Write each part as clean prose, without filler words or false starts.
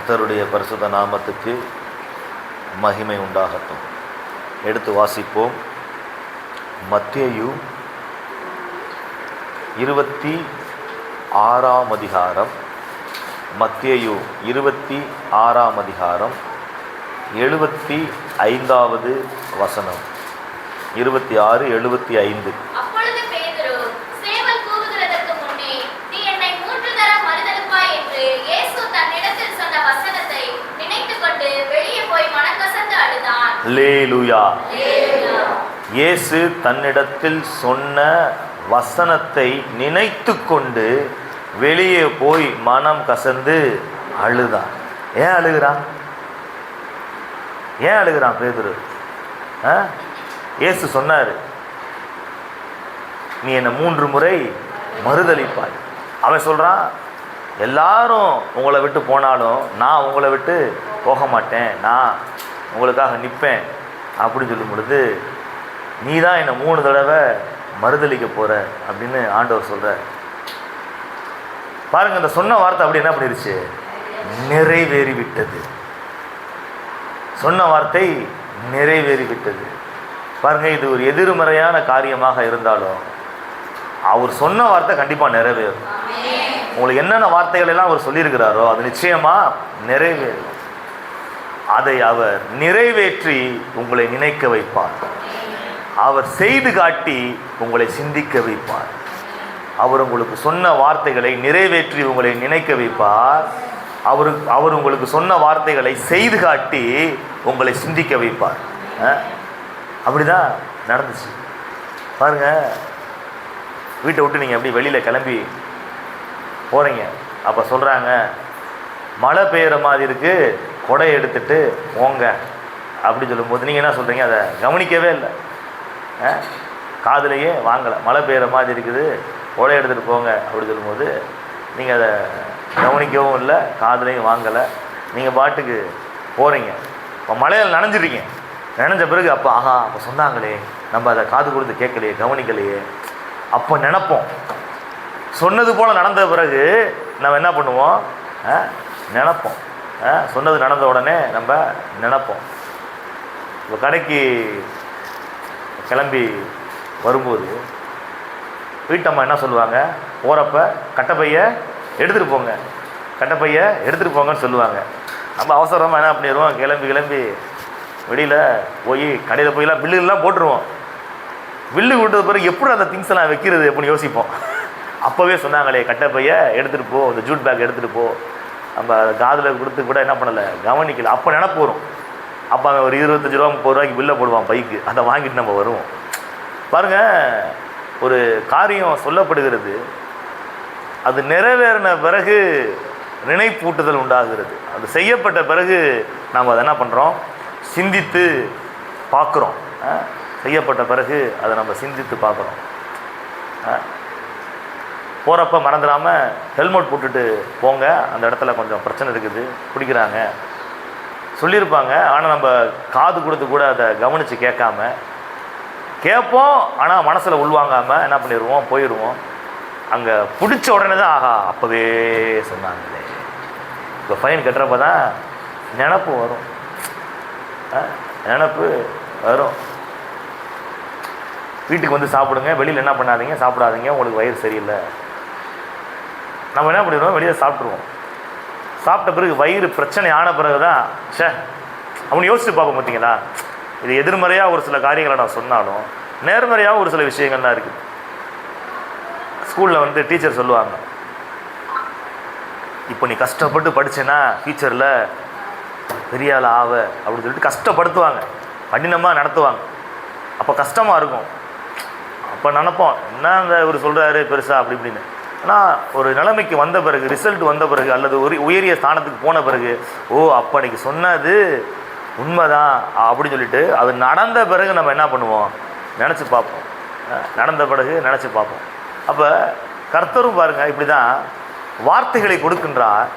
கர்த்தருடைய பரிசுத்த நாமத்துக்கு மகிமை உண்டாகட்டும். எடுத்து வாசிப்போம். மத்தேயு 26ஆம் அதிகாரம். மத்தேயு 26ஆம் அதிகாரம் 75வது வசனம். 26, 75. அல்லேலூயா. இயேசு தன்னிடத்தில் சொன்ன வசனத்தை நினைத்து கொண்டு வெளியே போய் மனம் கசந்து அழுதான். ஏன் அழுகிறான்? ஏன் அழுகிறான் பேதுரு? இயேசு சொன்னார், நீ என்னை 3 முறை மறுதலிப்பாய். அவன் சொல்றான், எல்லாரும் உங்களை விட்டு போனாலும் நான் உங்களை விட்டு போக மாட்டேன், நான் உங்களுக்காக நிற்பேன் அப்படின்னு சொல்லும் பொழுது, நீ தான் என்னை 3 தடவை மறுதலிக்க போற அப்படின்னு ஆண்டவர் சொல்ற. பாருங்க, இந்த சொன்ன வார்த்தை அப்படி என்ன பண்ணிருச்சு? நிறைவேறிவிட்டது. சொன்ன வார்த்தை நிறைவேறிவிட்டது. பாருங்க, இது ஒரு எதிர்மறையான காரியமாக இருந்தாலும் அவர் சொன்ன வார்த்தை கண்டிப்பாக நிறைவேறும். உங்களுக்கு என்னென்ன வார்த்தைகள் எல்லாம் அவர் சொல்லியிருக்கிறாரோ அது நிச்சயமா நிறைவேறும். அதை அவர் நிறைவேற்றி உங்களை நினைக்க வைப்பார். அவர் செய்து காட்டி உங்களை சிந்திக்க வைப்பார். அவர் உங்களுக்கு சொன்ன வார்த்தைகளை நிறைவேற்றி உங்களை நினைக்க வைப்பார். அவர் உங்களுக்கு சொன்ன வார்த்தைகளை செய்து காட்டி உங்களை சிந்திக்க வைப்பார். அப்படிதான் நடந்துச்சு. பாருங்க, வீட்டை விட்டு நீங்கள் எப்படி வெளியில் கிளம்பி போகிறீங்க, அப்போ சொல்கிறாங்க, மழை பெய்கிற மாதிரி இருக்குது, கொடை எடுத்துகிட்டு போங்க அப்படி சொல்லும்போது நீங்கள் என்ன சொல்கிறீங்க? அதை கவனிக்கவே இல்லை, காதுலையே வாங்கலை. மழை பெய்கிற மாதிரி இருக்குது, கொடை எடுத்துகிட்டு போங்க அப்படி சொல்லும்போது நீங்கள் அதை கவனிக்கவும் இல்லை, காதுலையும் வாங்கலை. நீங்கள் பாட்டுக்கு போகிறீங்க. இப்போ மழையில் நனைஞ்சிருக்கீங்க. நினைஞ்ச பிறகு அப்போ அப்போ சொன்னாங்களே, நம்ம அதை காது கொடுத்து கேட்கலையே, கவனிக்கலையே. அப்போ நினைப்போம். சொன்னது போல் நடந்த பிறகு நம்ம என்ன பண்ணுவோம்? நினைப்போம். சொன்னது நடந்த உடனே நம்ம நினைப்போம். இப்போ கடைக்கு கிளம்பி வரும்போது வீட்டம்மா என்ன சொல்லுவாங்க? போகிறப்ப கட்டைப்பைய எடுத்துகிட்டு போங்க, கட்டைப்பைய எடுத்துகிட்டு போங்கன்னு சொல்லுவாங்க. நம்ம அவசரமாக என்ன பண்ணிடுவோம்? கிளம்பி வெளியில் போய் கடையில் போயெல்லாம் பில்லுலாம் போட்டுருவோம். பில்லு விட்டது பிறகு எப்படி அந்த திங்ஸ் எல்லாம் வைக்கிறது அப்படின்னு யோசிப்போம். அப்போவே சொன்னாங்களே, கட்டைப்பைய எடுத்துகிட்டு போ, இந்த ஜூட் பேக் எடுத்துகிட்டு போ. நம்ம காதில் கொடுத்து கூட என்ன பண்ணலை, கவனிக்கல. அப்போ நினப்பு வரும். அப்போ அவன் ஒரு 25 ரூபா 30 ரூபாய்க்கு பில்லை போடுவான் பைக்கு. அதை வாங்கிட்டு நம்ம வருவோம். பாருங்கள், ஒரு காரியம் சொல்லப்படுகிறது, அது நிறைவேறின பிறகு நினைப்பூட்டுதல் உண்டாகிறது. அது செய்யப்பட்ட பிறகு நாம் அதை என்ன பண்ணுறோம்? சிந்தித்து பார்க்குறோம். செய்யப்பட்ட பிறகு அதை நம்ம சிந்தித்து பார்க்குறோம். போகிறப்ப மறந்துடாமல் ஹெல்மெட் போட்டுட்டு போங்க, அந்த இடத்துல கொஞ்சம் பிரச்சனை இருக்குது, பிடிக்கிறாங்க சொல்லியிருப்பாங்க. ஆனால் நம்ம காது கொடுத்து கூட அதை கவனித்து கேட்போம். ஆனால் மனசில் உள்வாங்காமல் என்ன பண்ணிடுவோம்? போயிடுவோம். அங்கே பிடிச்ச உடனே தான் அப்போவே சொன்னாங்களே. இப்போ ஃபைன் கட்டுறப்ப தான் நினப்பு வரும். நினப்பு வரும். வீட்டுக்கு வந்து சாப்பிடுங்க, வெளியில் என்ன பண்ணாதீங்க, சாப்பிடாதீங்க, உங்களுக்கு வயிறு சரியில்லை. நம்ம என்ன பண்ணிடுவோம்? வெளியில் சாப்பிட்ருவோம். சாப்பிட்ட பிறகு வயிறு பிரச்சனை ஆன பிறகு தான் அப்படின்னு யோசிச்சு பார்ப்போம். பார்த்தீங்களா? இது எதிர்மறையாக ஒரு சில காரியங்களை நான் சொன்னாலும் நேர்மறையாக ஒரு சில விஷயங்கள்லாம் இருக்குது. ஸ்கூலில் வந்து டீச்சர் சொல்லுவாங்க, இப்போ நீ கஷ்டப்பட்டு படிச்சேன்னா ஃபியூச்சரில் பெரிய ஆள் ஆவ அப்படின்னு சொல்லிட்டு கஷ்டப்படுத்துவாங்க, கடினமாக நடத்துவாங்க. அப்போ கஷ்டமாக இருக்கும். அப்போ நினப்போம், என்ன அந்த இவர் சொல்கிறாரு பெருசாக அப்படி இப்படின்னு. ஆனால் ஒரு நிலைமைக்கு வந்த பிறகு, ரிசல்ட் வந்த பிறகு, அல்லது ஒரு உயரிய ஸ்தானத்துக்கு போன பிறகு, அப்போ அன்றைக்கி சொன்னது உண்மைதான் அப்படின்னு சொல்லிட்டு அது நடந்த பிறகு நம்ம என்ன பண்ணுவோம்? நினச்சி பார்ப்போம். நடந்த பிறகு நினச்சி பார்ப்போம். அப்போ கர்த்தரும் பாருங்கள், இப்படி தான் வார்த்தைகளை கொடுக்கின்றார்.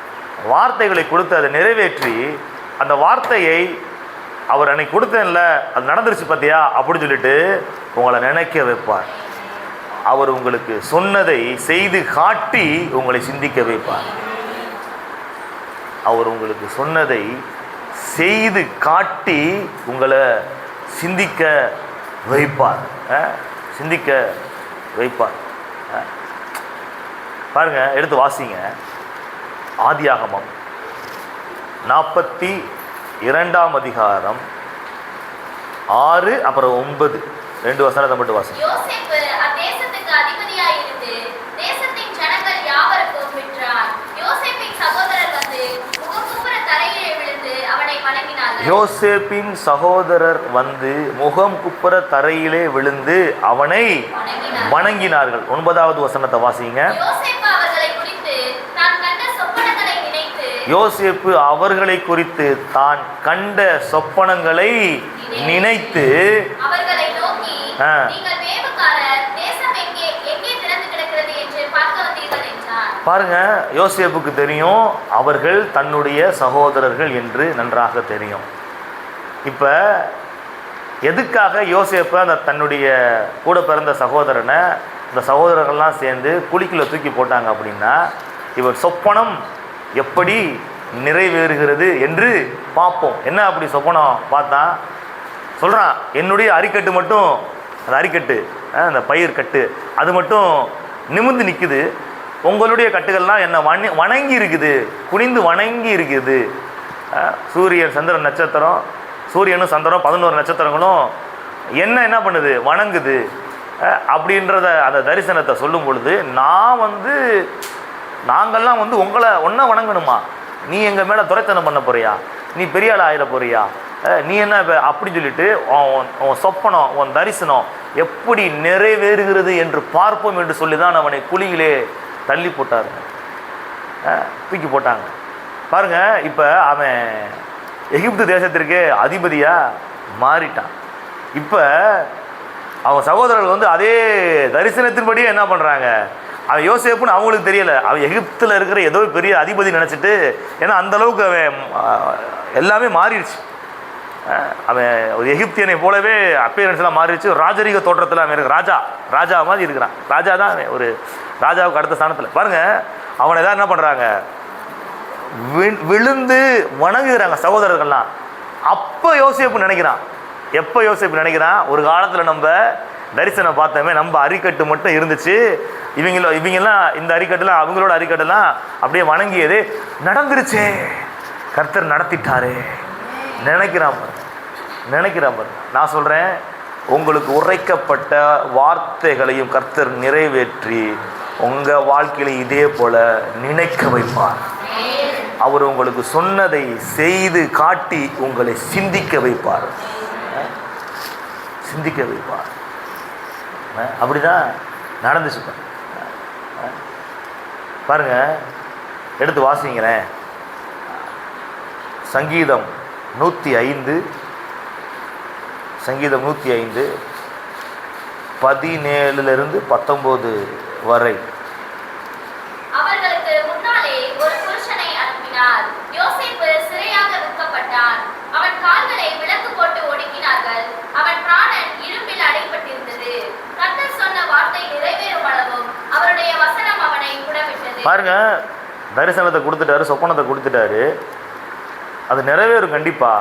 வார்த்தைகளை கொடுத்து அதை நிறைவேற்றி, அந்த வார்த்தையை அவர் அன்னைக்கு கொடுத்தேன்ல, அது நடந்துருச்சு பார்த்தியா அப்படின்னு சொல்லிட்டு உங்களை நினைக்க வைப்பார். அவர் உங்களுக்கு சொன்னதை செய்து காட்டி உங்களை சிந்திக்க வைப்பார். அவர் உங்களுக்கு சொன்னதை செய்து காட்டி உங்களை சிந்திக்க வைப்பார். சிந்திக்க வைப்பார். பாருங்க, எடுத்து வாசிங்க. ஆதியாகமம் 42ஆம் அதிகாரம் 6 அப்புறம் 9 2 வசனத்தை மட்டும் வாசிங்க. யோசேப்பு அத்தேசத்துக்கு அதிபதியாய் இருந்து தேசத்தின் ஜனங்கள் யாவருக்கும் விற்றான். யோசேப்பின் சகோதரர் வந்து முகங்குப்புற தரையிலே விழுந்து அவனை வணங்கினார்கள். யோசேப்பின் சகோதரர் வந்து முகம் குப்புற தரையிலே விழுந்து அவனை வணங்கினார்கள். 9வது வசனத்தை வாசிங்க. யோசேப்பு அவர்களை குறித்து தான் கண்ட சொப்பனங்களை நினைத்து அவர்களை நோக்கி, நீங்கள் வேவுகாரர், தேசம் எங்கே திறந்து கிடக்கிறது என்று பார்க்க வந்தீர்கள் என்றார். பாருங்க, யோசேப்புக்கு தெரியும் அவர்கள் தன்னுடைய சகோதரர்கள் என்று நன்றாக தெரியும். இப்ப எதுக்காக யோசேப்பு அந்த தன்னுடைய கூட பிறந்த சகோதரனை இந்த சகோதரர்கள்லாம் சேர்ந்து குழிக்குள்ள தூக்கி போட்டாங்க அப்படின்னா, இவர் சொப்பனம் எப்படி நிறைவேறுகிறது என்று பார்ப்போம். என்ன அப்படி சொப்பனம் பார்த்தா சொல்கிறான், என்னுடைய அரிக்கட்டு மட்டும், அந்த அரிக்கட்டு அந்த பயிர் கட்டு அது மட்டும் நிமிர்ந்து நிற்குது, உங்களுடைய கட்டுகள்லாம் என்ன வணங்கி இருக்குது, குனிந்து வணங்கி இருக்குது. சூரியன் சந்திரன் நட்சத்திரம், சூரியனும் சந்திரன் 11 நட்சத்திரங்களும் என்ன பண்ணுது, வணங்குது. அப்படின்றத அந்த தரிசனத்தை சொல்லும் பொழுது நாங்கள்லாம் உங்களை ஒன்றா வணங்கணுமா, நீ எங்கள் மேலே துரைத்தனம் பண்ண போறியா, நீ பெரிய ஆள் ஆயிட போறியா, நீ என்ன அப்படின்னு சொல்லிட்டு உன் சொப்பனம் உன் தரிசனம் எப்படி நிறைவேறுகிறது என்று பார்ப்போம் என்று சொல்லி தான் அவனை குழியிலே தள்ளி போட்டாருங்க, தூக்கி போட்டாங்க. பாருங்க, இப்போ அவன் எகிப்து தேசத்திற்கு அதிபதியாக மாறிட்டான். இப்போ அவன் சகோதரர்கள் அதே தரிசனத்தின்படியே என்ன பண்ணுறாங்க, அவன் யோசேப்புன்னு அவங்களுக்கு தெரியலை, அவன் எகிப்தில் இருக்கிற ஏதோ பெரிய அதிபதி நினச்சிட்டு, ஏன்னா அந்தளவுக்கு அவன் எல்லாமே மாறிடுச்சு. அவன் ஒரு எகிப்தியனை போலவே அப்பேரன்ஸ்லாம் மாறிடுச்சு. ராஜரீக தோற்றத்தில் அவன் இருக்கு, ராஜா மாதிரி இருக்கிறான். ராஜா தான் ஒரு ராஜாவுக்கு அடுத்த ஸ்தானத்தில். பாருங்கள், அவனை எதாவது என்ன பண்ணுறாங்க, விழுந்து வணங்குகிறாங்க சகோதரர்கள்லாம். எப்போ யோசேப்பு நினைக்கிறான், ஒரு காலத்தில் நம்ம தரிசனம் பார்த்தோமே, நம்ம அரிக்கட்டு மட்டும் இருந்துச்சு, இவங்கெல்லாம் இந்த அரிக்கட்டுலாம் அவங்களோட அரிக்கட்டுலாம் அப்படியே வணங்கியது நடந்துருச்சே, கர்த்தர் நடத்திட்டாரே நினைக்கிறான் பாரு. நான் சொல்கிறேன், உங்களுக்கு உரைக்கப்பட்ட வார்த்தைகளையும் கர்த்தர் நிறைவேற்றி உங்கள் வாழ்க்கையில இதே போல நினைக்க வைப்பார். அவர் உங்களுக்கு சொன்னதை செய்து காட்டி உங்களை சிந்திக்க வைப்பார். அப்படிதான் நடந்துச்சு. பாருங்க, எடுத்து வாசிங்களேன். சங்கீதம் 105 17 to 19 வரை. அவர்களுக்கு முன்னாலே ஒரு புருஷனை அனுப்பினார். யோசேப்பு சிறையாக விற்கப்பட்டான். அவன் கால்களை விலங்கு போட்டு ஒடுக்கினார்கள். அவன் பிராணன் இரும்பில் அடைப்பட்டிருந்தது. கர்த்தர் சொன்ன வார்த்தை நிறைவேறும் அளவும் அவருடைய வசனம் அவனை விடவிட்டது. பாருங்க, தரிசனத்தை கொடுத்துட்டாரு, சொப்பனத்தை கொடுத்துட்டாரு, அது நிறைவேறும் கண்டிப்பா.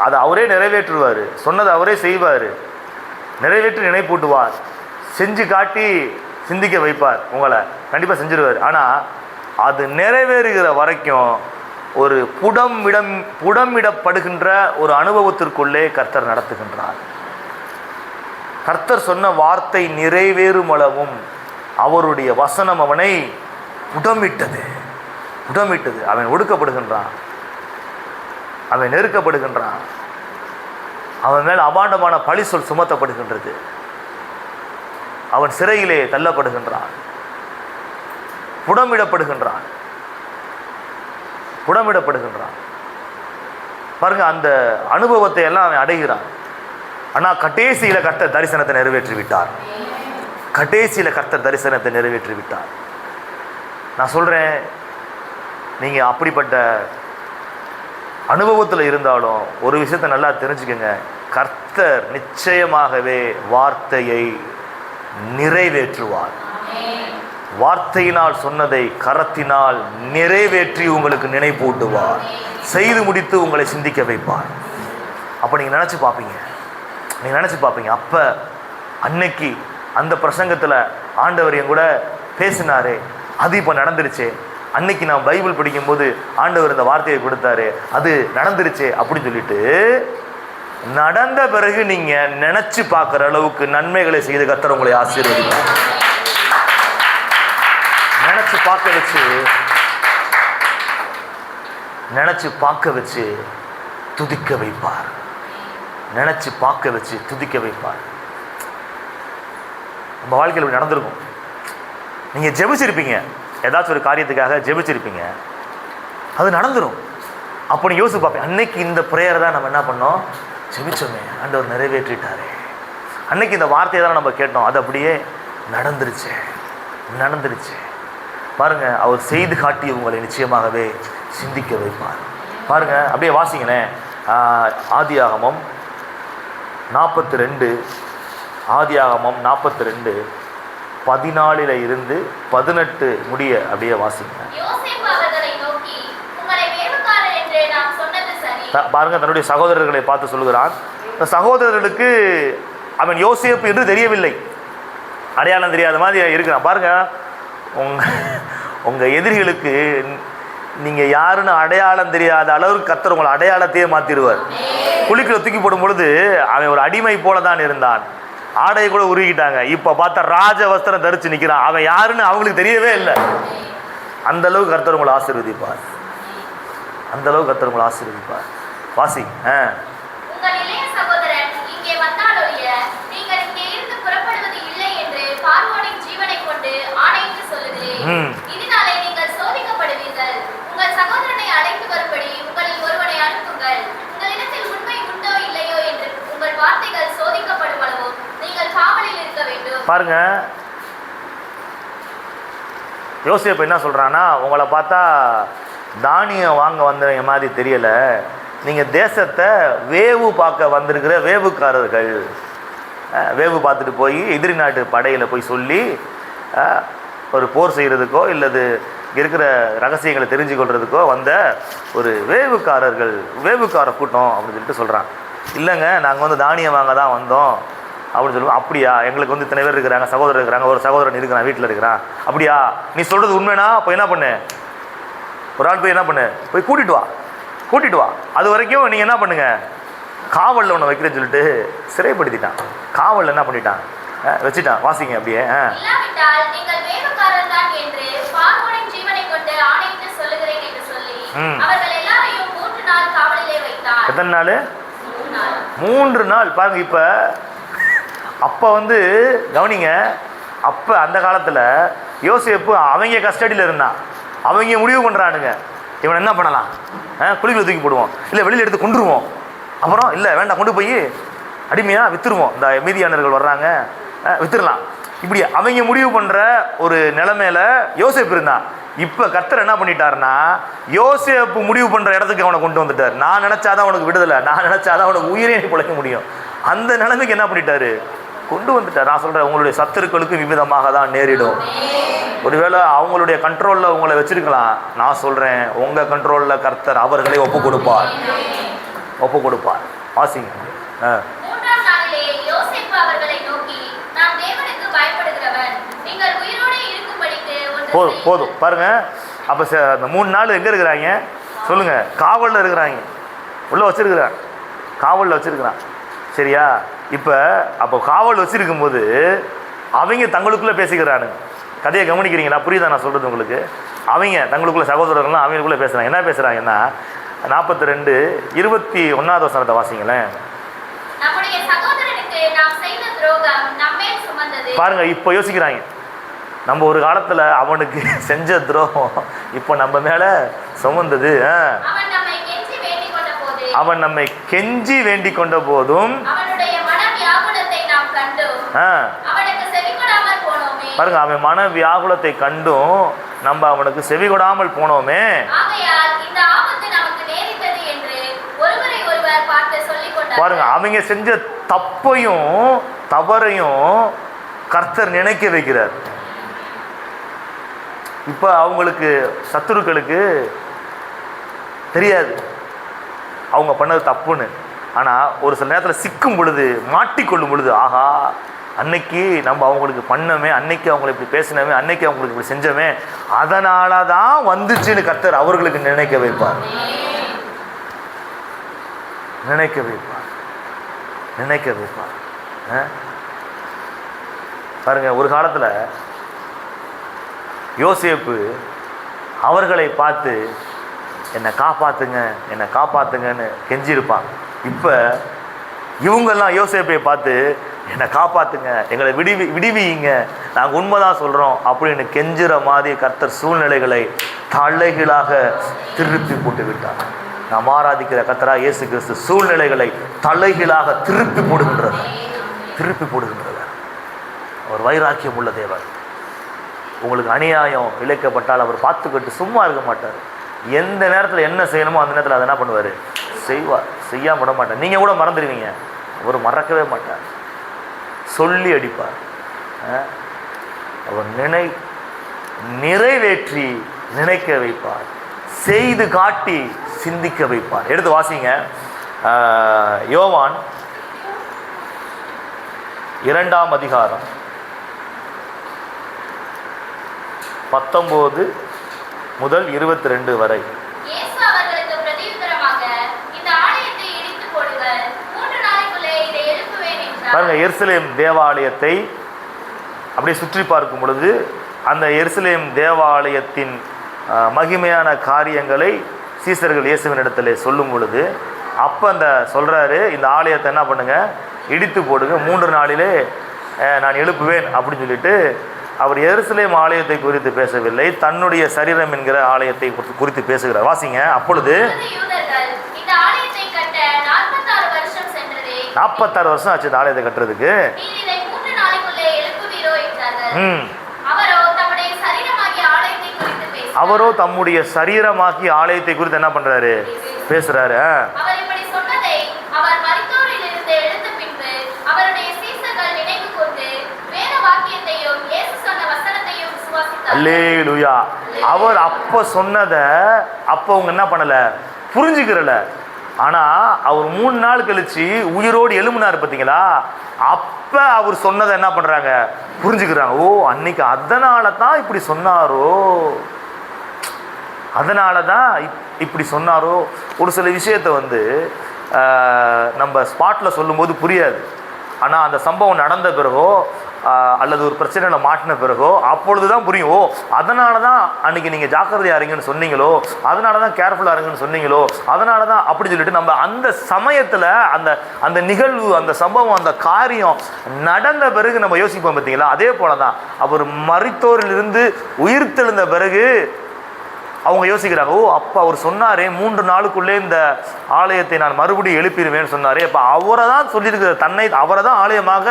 அதை அவரே நிறைவேற்றுவார், சொன்னதை அவரே செய்வார், நிறைவேற்றி நினைப்பூட்டுவார், செஞ்சு காட்டி சிந்திக்க வைப்பார், உங்களை கண்டிப்பாக செஞ்சிருவார். ஆனால் அது நிறைவேறுகிற வரைக்கும் ஒரு புடமிடப்படுகின்ற ஒரு அனுபவத்திற்குள்ளே கர்த்தர் நடத்துகின்றார். கர்த்தர் சொன்ன வார்த்தை நிறைவேறும் அளவும் அவருடைய வசனம் அவனை புடமிட்டது. அவன் ஒடுக்கப்படுகின்றான், அவன் நெருக்கப்படுகின்றான், அவன் மேல் அபாண்டமான பழி சொல் சுமத்தப்படுகின்றது, அவன் சிறையிலே தள்ளப்படுகின்றான், புடமிடப்படுகின்றான். பாருங்க, அந்த அனுபவத்தை எல்லாம் அவன் அடைகிறான். ஆனால் கடைசியில் கர்த்தர் தரிசனத்தை நிறைவேற்றி விட்டார். நான் சொல்கிறேன், நீங்கள் அப்படிப்பட்ட அனுபவத்தில் இருந்தாலும் ஒரு விஷயத்தை நல்லா தெரிஞ்சுக்கங்க, கர்த்தர் நிச்சயமாகவே வார்த்தையை நிறைவேற்றுவார். வார்த்தையினால் சொன்னதை கரத்தினால் நிறைவேற்றி உங்களுக்கு நினைப்பூட்டுவார், செய்து முடித்து உங்களை சிந்திக்க வைப்பார். அப்போ நீங்கள் நினச்சி பார்ப்பீங்க, அப்போ அன்னைக்கு அந்த பிரசங்கத்தில் ஆண்டவர் என் கூட பேசினாரே, அது இப்போ நடந்துருச்சு. அன்னைக்கு நான் பைபிள் படிக்கும்போது ஆண்டவர் இந்த வார்த்தையை கொடுத்தாரு, அது நடந்துருச்சு அப்படின்னு சொல்லிட்டு நடந்த பிறகு நீங்க நினைச்சு பார்க்குற அளவுக்கு நன்மைகளை செய்து கர்த்தர் உங்களை ஆசீர்வதிப்பார். நினைச்சு பார்க்க வச்சு துதிக்க வைப்பார். நம்ம வாழ்க்கையில் இப்படி நடந்திருக்கும். நீங்கள் ஜெபிச்சிருப்பீங்க, ஏதாச்சும் ஒரு காரியத்துக்காக ஜெபிச்சிருப்பீங்க, அது நடந்துடும். அப்போ நீ யோசிச்சு பார்ப்பேன், அன்னைக்கு இந்த ப்ரேயர் தான் நம்ம என்ன பண்ணோம், ஜெபிச்சோமே, ஆண்டவர் நிறைவேற்றிட்டாரே. அன்னைக்கு இந்த வார்த்தையை தான் நம்ம கேட்டோம், அது அப்படியே நடந்துருச்சு. பாருங்க, அவர் செய்து காட்டி உங்களை நிச்சயமாகவே சிந்திக்க வைப்பார். பாருங்க, அப்படியே வாசிங்களேன். ஆதியாகமம் 42 14 இருந்து 18 முடிய அப்படியே வாசிங்க. பாருங்க, தன்னுடைய சகோதரர்களை பார்த்து சொல்லுகிறான். சகோதரர்களுக்கு அவன் யோசேப்பு என்று தெரியவில்லை, அடையாளம் தெரியாத மாதிரி இருக்கிறான். பாருங்க, உங்க எதிரிகளுக்கு நீங்க யாருன்னு அடையாளம் தெரியாத அளவுக்கு கர்த்தர் உங்களை அடையாளத்தையே மாத்திடுவார். குளிக்கிற தூக்கி போடும் பொழுது அவன் ஒரு அடிமை போல தான் இருந்தான், ஆடையை கூட உருகிட்டாங்க. இப்ப பார்த்தா ராஜ வஸ்திரம் தரிச்சு நிற்கிறான். அவன் யாருன்னு அவங்களுக்கு தெரியவே இல்லை. அந்த அளவுக்கு கர்த்தர் உங்களை ஆசீர்வதிப்பார். வாசி. பாருங்க, யோசேப்பு என்ன சொல்றான்னா, உங்களை பார்த்தா தானியம் வாங்க வந்தவங்க மாதிரி தெரியல, நீங்க தேசத்தை வேவு பார்க்க வந்திருக்கிற வேவுக்காரர்கள். வேவு பார்த்துட்டு போய் எதிரி நாட்டு படையில் போய் சொல்லி ஒரு போர் செய்கிறதுக்கோ இல்லது இருக்கிற ரகசியங்களை தெரிஞ்சு கொள்றதுக்கோ வந்த ஒரு வேவுக்கார கூட்டம் அப்படின்னு சொல்லிட்டு சொல்கிறான். இல்லைங்க, நாங்கள் வந்து தானியம் வாங்க தான் வந்தோம் அப்படின்னு சொல்லுவோம். அப்படியா, எங்களுக்கு வந்து இத்தனை பேர் இருக்கிறாங்க, சகோதரர் இருக்கிறாங்க, ஒரு சகோதரன் இருக்கிறான், வீட்டில் இருக்கிறான். அப்படியா, நீ சொல்கிறது உண்மைனா அப்போ என்ன பண்ணு, ஒரு ஆள் போய் என்ன பண்ணு, போய் கூட்டிட்டு வா. அது வரைக்கும் நீங்கள் என்ன பண்ணுங்க, காவலில் ஒன்று வைக்கிறேன்னு சொல்லிட்டு சிறைப்படுத்திட்டான். காவலில் என்ன பண்ணிட்டான், வச்சுட்டான். வாசிங்க அப்படியே. எத்தனை நாள்? 3 நாள். பாருங்க, இப்போ அப்போ வந்து கவனிங்க, அப்போ அந்த காலத்தில் யோசேப்பு அவங்க கஸ்டடியில் இருந்தான். அவங்க முடிவு பண்ணுறானுங்க, இவனை என்ன பண்ணலாம், குழிகளை தூக்கி போடுவோம், இல்லை வெளியில் எடுத்து கொண்டுருவோம், அப்புறம் இல்லை வேண்டாம் கொண்டு போய் அடிமையாக விற்றுருவோம், இந்த மீதியானர்கள் வர்றாங்க விற்றுடலாம். இப்படி அவங்க முடிவு பண்ணுற ஒரு நிலைமையில யோசேப்பு இருந்தான். இப்போ கர்த்தர் என்ன பண்ணிட்டாருன்னா, யோசேப்பு முடிவு பண்ணுற இடத்துக்கு அவனை கொண்டு வந்துட்டார். நான் நினச்சாதான் அவனுக்கு விடுதலை, நான் நினச்சாதான் அவனுக்கு உயிரே பிழைக்க முடியும், அந்த நிலைமைக்கு என்ன பண்ணிட்டாரு, கொண்டு வந்துட்டார். நான் சொல்கிறேன், உங்களுடைய சத்துருக்களுக்கு விவிதமாக தான் நேரிடும். ஒருவேளை அவங்களுடைய கண்ட்ரோலில் உங்களை வச்சிருக்கலாம். நான் சொல்கிறேன், உங்கள் கண்ட்ரோலில் கர்த்தர் அவர்களை ஒப்பு கொடுப்பார். வாசிங்க. போதும் பாருங்க. அப்போ அந்த 3 நாள் எங்கே இருக்கிறாங்க சொல்லுங்க, காவலில் இருக்கிறாங்க, உள்ளே வச்சிருக்கிறான், காவலில் வச்சிருக்கிறான். சரியா? இப்போ அப்போ காவல் வச்சிருக்கும்போது அவங்க தங்களுக்குள்ளே பேசிக்கிறானுங்க. கதையை கவனிக்கிறீங்களா? புரியுதா நான் சொல்கிறது உங்களுக்கு? அவங்க தங்களுக்குள்ள சகோதரர்கள்லாம் அவங்களுக்குள்ளே பேசுகிறாங்க. என்ன பேசுகிறாங்கன்னா, 42:21 வாசிங்களேன். பாருங்க, இப்போ யோசிக்கிறாங்க, நம்ம ஒரு காலத்தில் அவனுக்கு செஞ்ச துரோகம் இப்போ நம்ம மேலே சுமந்தது. அவன் நம்மை கெஞ்சி வேண்டிக் கொண்ட போதும் பாருங்க, அவன் மன வியாகுலத்தை கண்டும் நம்ம அவனுக்கு செவி கொடாமல் போனோமே. பாருங்க, அவங்க செஞ்ச தப்பையும் தவறையும் கர்த்தர் நினைக்க வைக்கிறார். இப்போ அவங்களுக்கு சத்துருக்களுக்கு தெரியாது அவங்க பண்ணது தப்புன்னு. ஆனால் ஒரு சில நேரத்தில் சிக்கும் பொழுது, மாட்டிக்கொள்ளும் பொழுது, ஆஹா அன்னைக்கு நம்ம அவங்களுக்கு பண்ணமே, அன்னைக்கு அவங்களை இப்படி பேசினமே, அன்னைக்கு அவங்களுக்கு இப்படி செஞ்சோமே, அதனால தான் வந்துச்சுன்னு கர்த்தர் அவர்களுக்கு நினைக்க வைப்பார். நினைக்க வைப்பார். நினைக்க வைப்பார். பாருங்க, ஒரு காலத்தில் யோசேப்பு அவர்களை பார்த்து என்னை காப்பாற்றுங்க, என்னை காப்பாற்றுங்கன்னு கெஞ்சிருப்பான். இப்போ இவங்கெல்லாம் யோசேப்பை பார்த்து என்னை காப்பாற்றுங்க, எங்களை விடுவிங்க, நாங்கள் உண்மைதான் சொல்கிறோம் அப்படின்னு கெஞ்சுற மாதிரி கர்த்தர் சூழ்நிலைகளை தலைகீழாக திருப்பி போட்டு விட்டார். நாம் ஆராதிக்கிற கர்த்தரா இயேசு கிறிஸ்து சூழ்நிலைகளை தலைகீழாக திருப்பி போடுகின்றவர். அவர் வைராக்கியம் உள்ள தேவர். உங்களுக்கு அநியாயம் இழைக்கப்பட்டால் அவர் பார்த்துக்கிட்டு சும்மா இருக்க மாட்டார். எந்த நேரத்தில் என்ன செய்யணுமோ அந்த நேரத்தில் அதை என்ன பண்ணுவார், செய்வார். செய்யாம விட மாட்டார். நீங்கள் கூட மறந்துடுவீங்க, அவர் மறக்கவே மாட்டார். சொல்லி அடிப்பார். அவர் நிறைவேற்றி நினைக்க வைப்பார். செய்து காட்டி சிந்திக்க வைப்பார். எடுத்து வாசிங்க, யோவான் 2ஆம் அதிகாரம் 19 முதல் 22 வரை. பாருங்க, எருசலேம் தேவாலயத்தை அப்படியே சுற்றி பார்க்கும் பொழுது அந்த எருசலேம் தேவாலயத்தின் மகிமையான காரியங்களை சீசர்கள் இயேசுவின் இடத்துல சொல்லும் பொழுது அப்போ அந்த சொல்கிறாரு, இந்த ஆலயத்தை என்ன பண்ணுங்க, இடித்து போடுங்க, 3 நாளிலே நான் எழுப்புவேன் அப்படின்னு சொல்லிட்டு அவர் எருசலேம் ஆலயத்தை குறித்து பேசவில்லை, தன்னுடைய சரீரம் என்கிற ஆலயத்தை குறித்து பேசுகிறார். வாசிங்க. அப்பொழுது 46 வருஷம் ஆச்சு இந்த ஆலயத்தை கட்டுறதுக்கு. அவரோ தம்முடைய சரீரமாக்கி ஆலயத்தை குறித்து என்ன பண்றாரு, பேசுறாரு. அல்லேலூயா. அவர் அப்ப சொன்னதை அப்ப அவங்க என்ன பண்ணல, புரிஞ்சுக்கிறல. ஆனா அவர் 3 நாள் கழிச்சு உயிரோடு எழும்பினார் பார்த்தீங்களா, அப்ப அவர் சொன்னதை என்ன பண்றாங்க, புரிஞ்சுக்கிறாங்க. ஓ, அன்னைக்கு அதனால தான் இப்படி சொன்னாரோ, அதனால தான் இப்படி சொன்னாரோ. ஒரு சில விஷயத்தை நம்ம ஸ்பாட்டில் சொல்லும்போது புரியாது. ஆனால் அந்த சம்பவம் நடந்த பிறகோ அல்லது ஒரு பிரச்சனையில் மாட்டின பிறகோ அப்பொழுது தான் புரியும். ஓ, அதனால தான் அன்றைக்கி நீங்கள் ஜாக்கிரதையாக இருங்கன்னு சொன்னீங்களோ, அதனால தான் கேர்ஃபுல்லாக இருங்கன்னு சொன்னீங்களோ, அதனால தான் அப்படி சொல்லிட்டு நம்ம அந்த சமயத்தில் அந்த நிகழ்வு, அந்த சம்பவம், அந்த காரியம் நடந்த பிறகு நம்ம யோசிப்போம் பார்த்தீங்களா. அதே போல தான் அவர் மரித்தோரிலிருந்து உயிர்த்தெழுந்த பிறகு அவங்க யோசிக்கிறாங்க. ஓ, அப்போ அவர் சொன்னாரே 3 நாளுக்குள்ளே இந்த ஆலயத்தை நான் மறுபடியும் எழுப்பிடுவேன்னு சொன்னாரே, அப்போ அவரை தான் சொல்லியிருக்கிற, அவரை தான் ஆலயமாக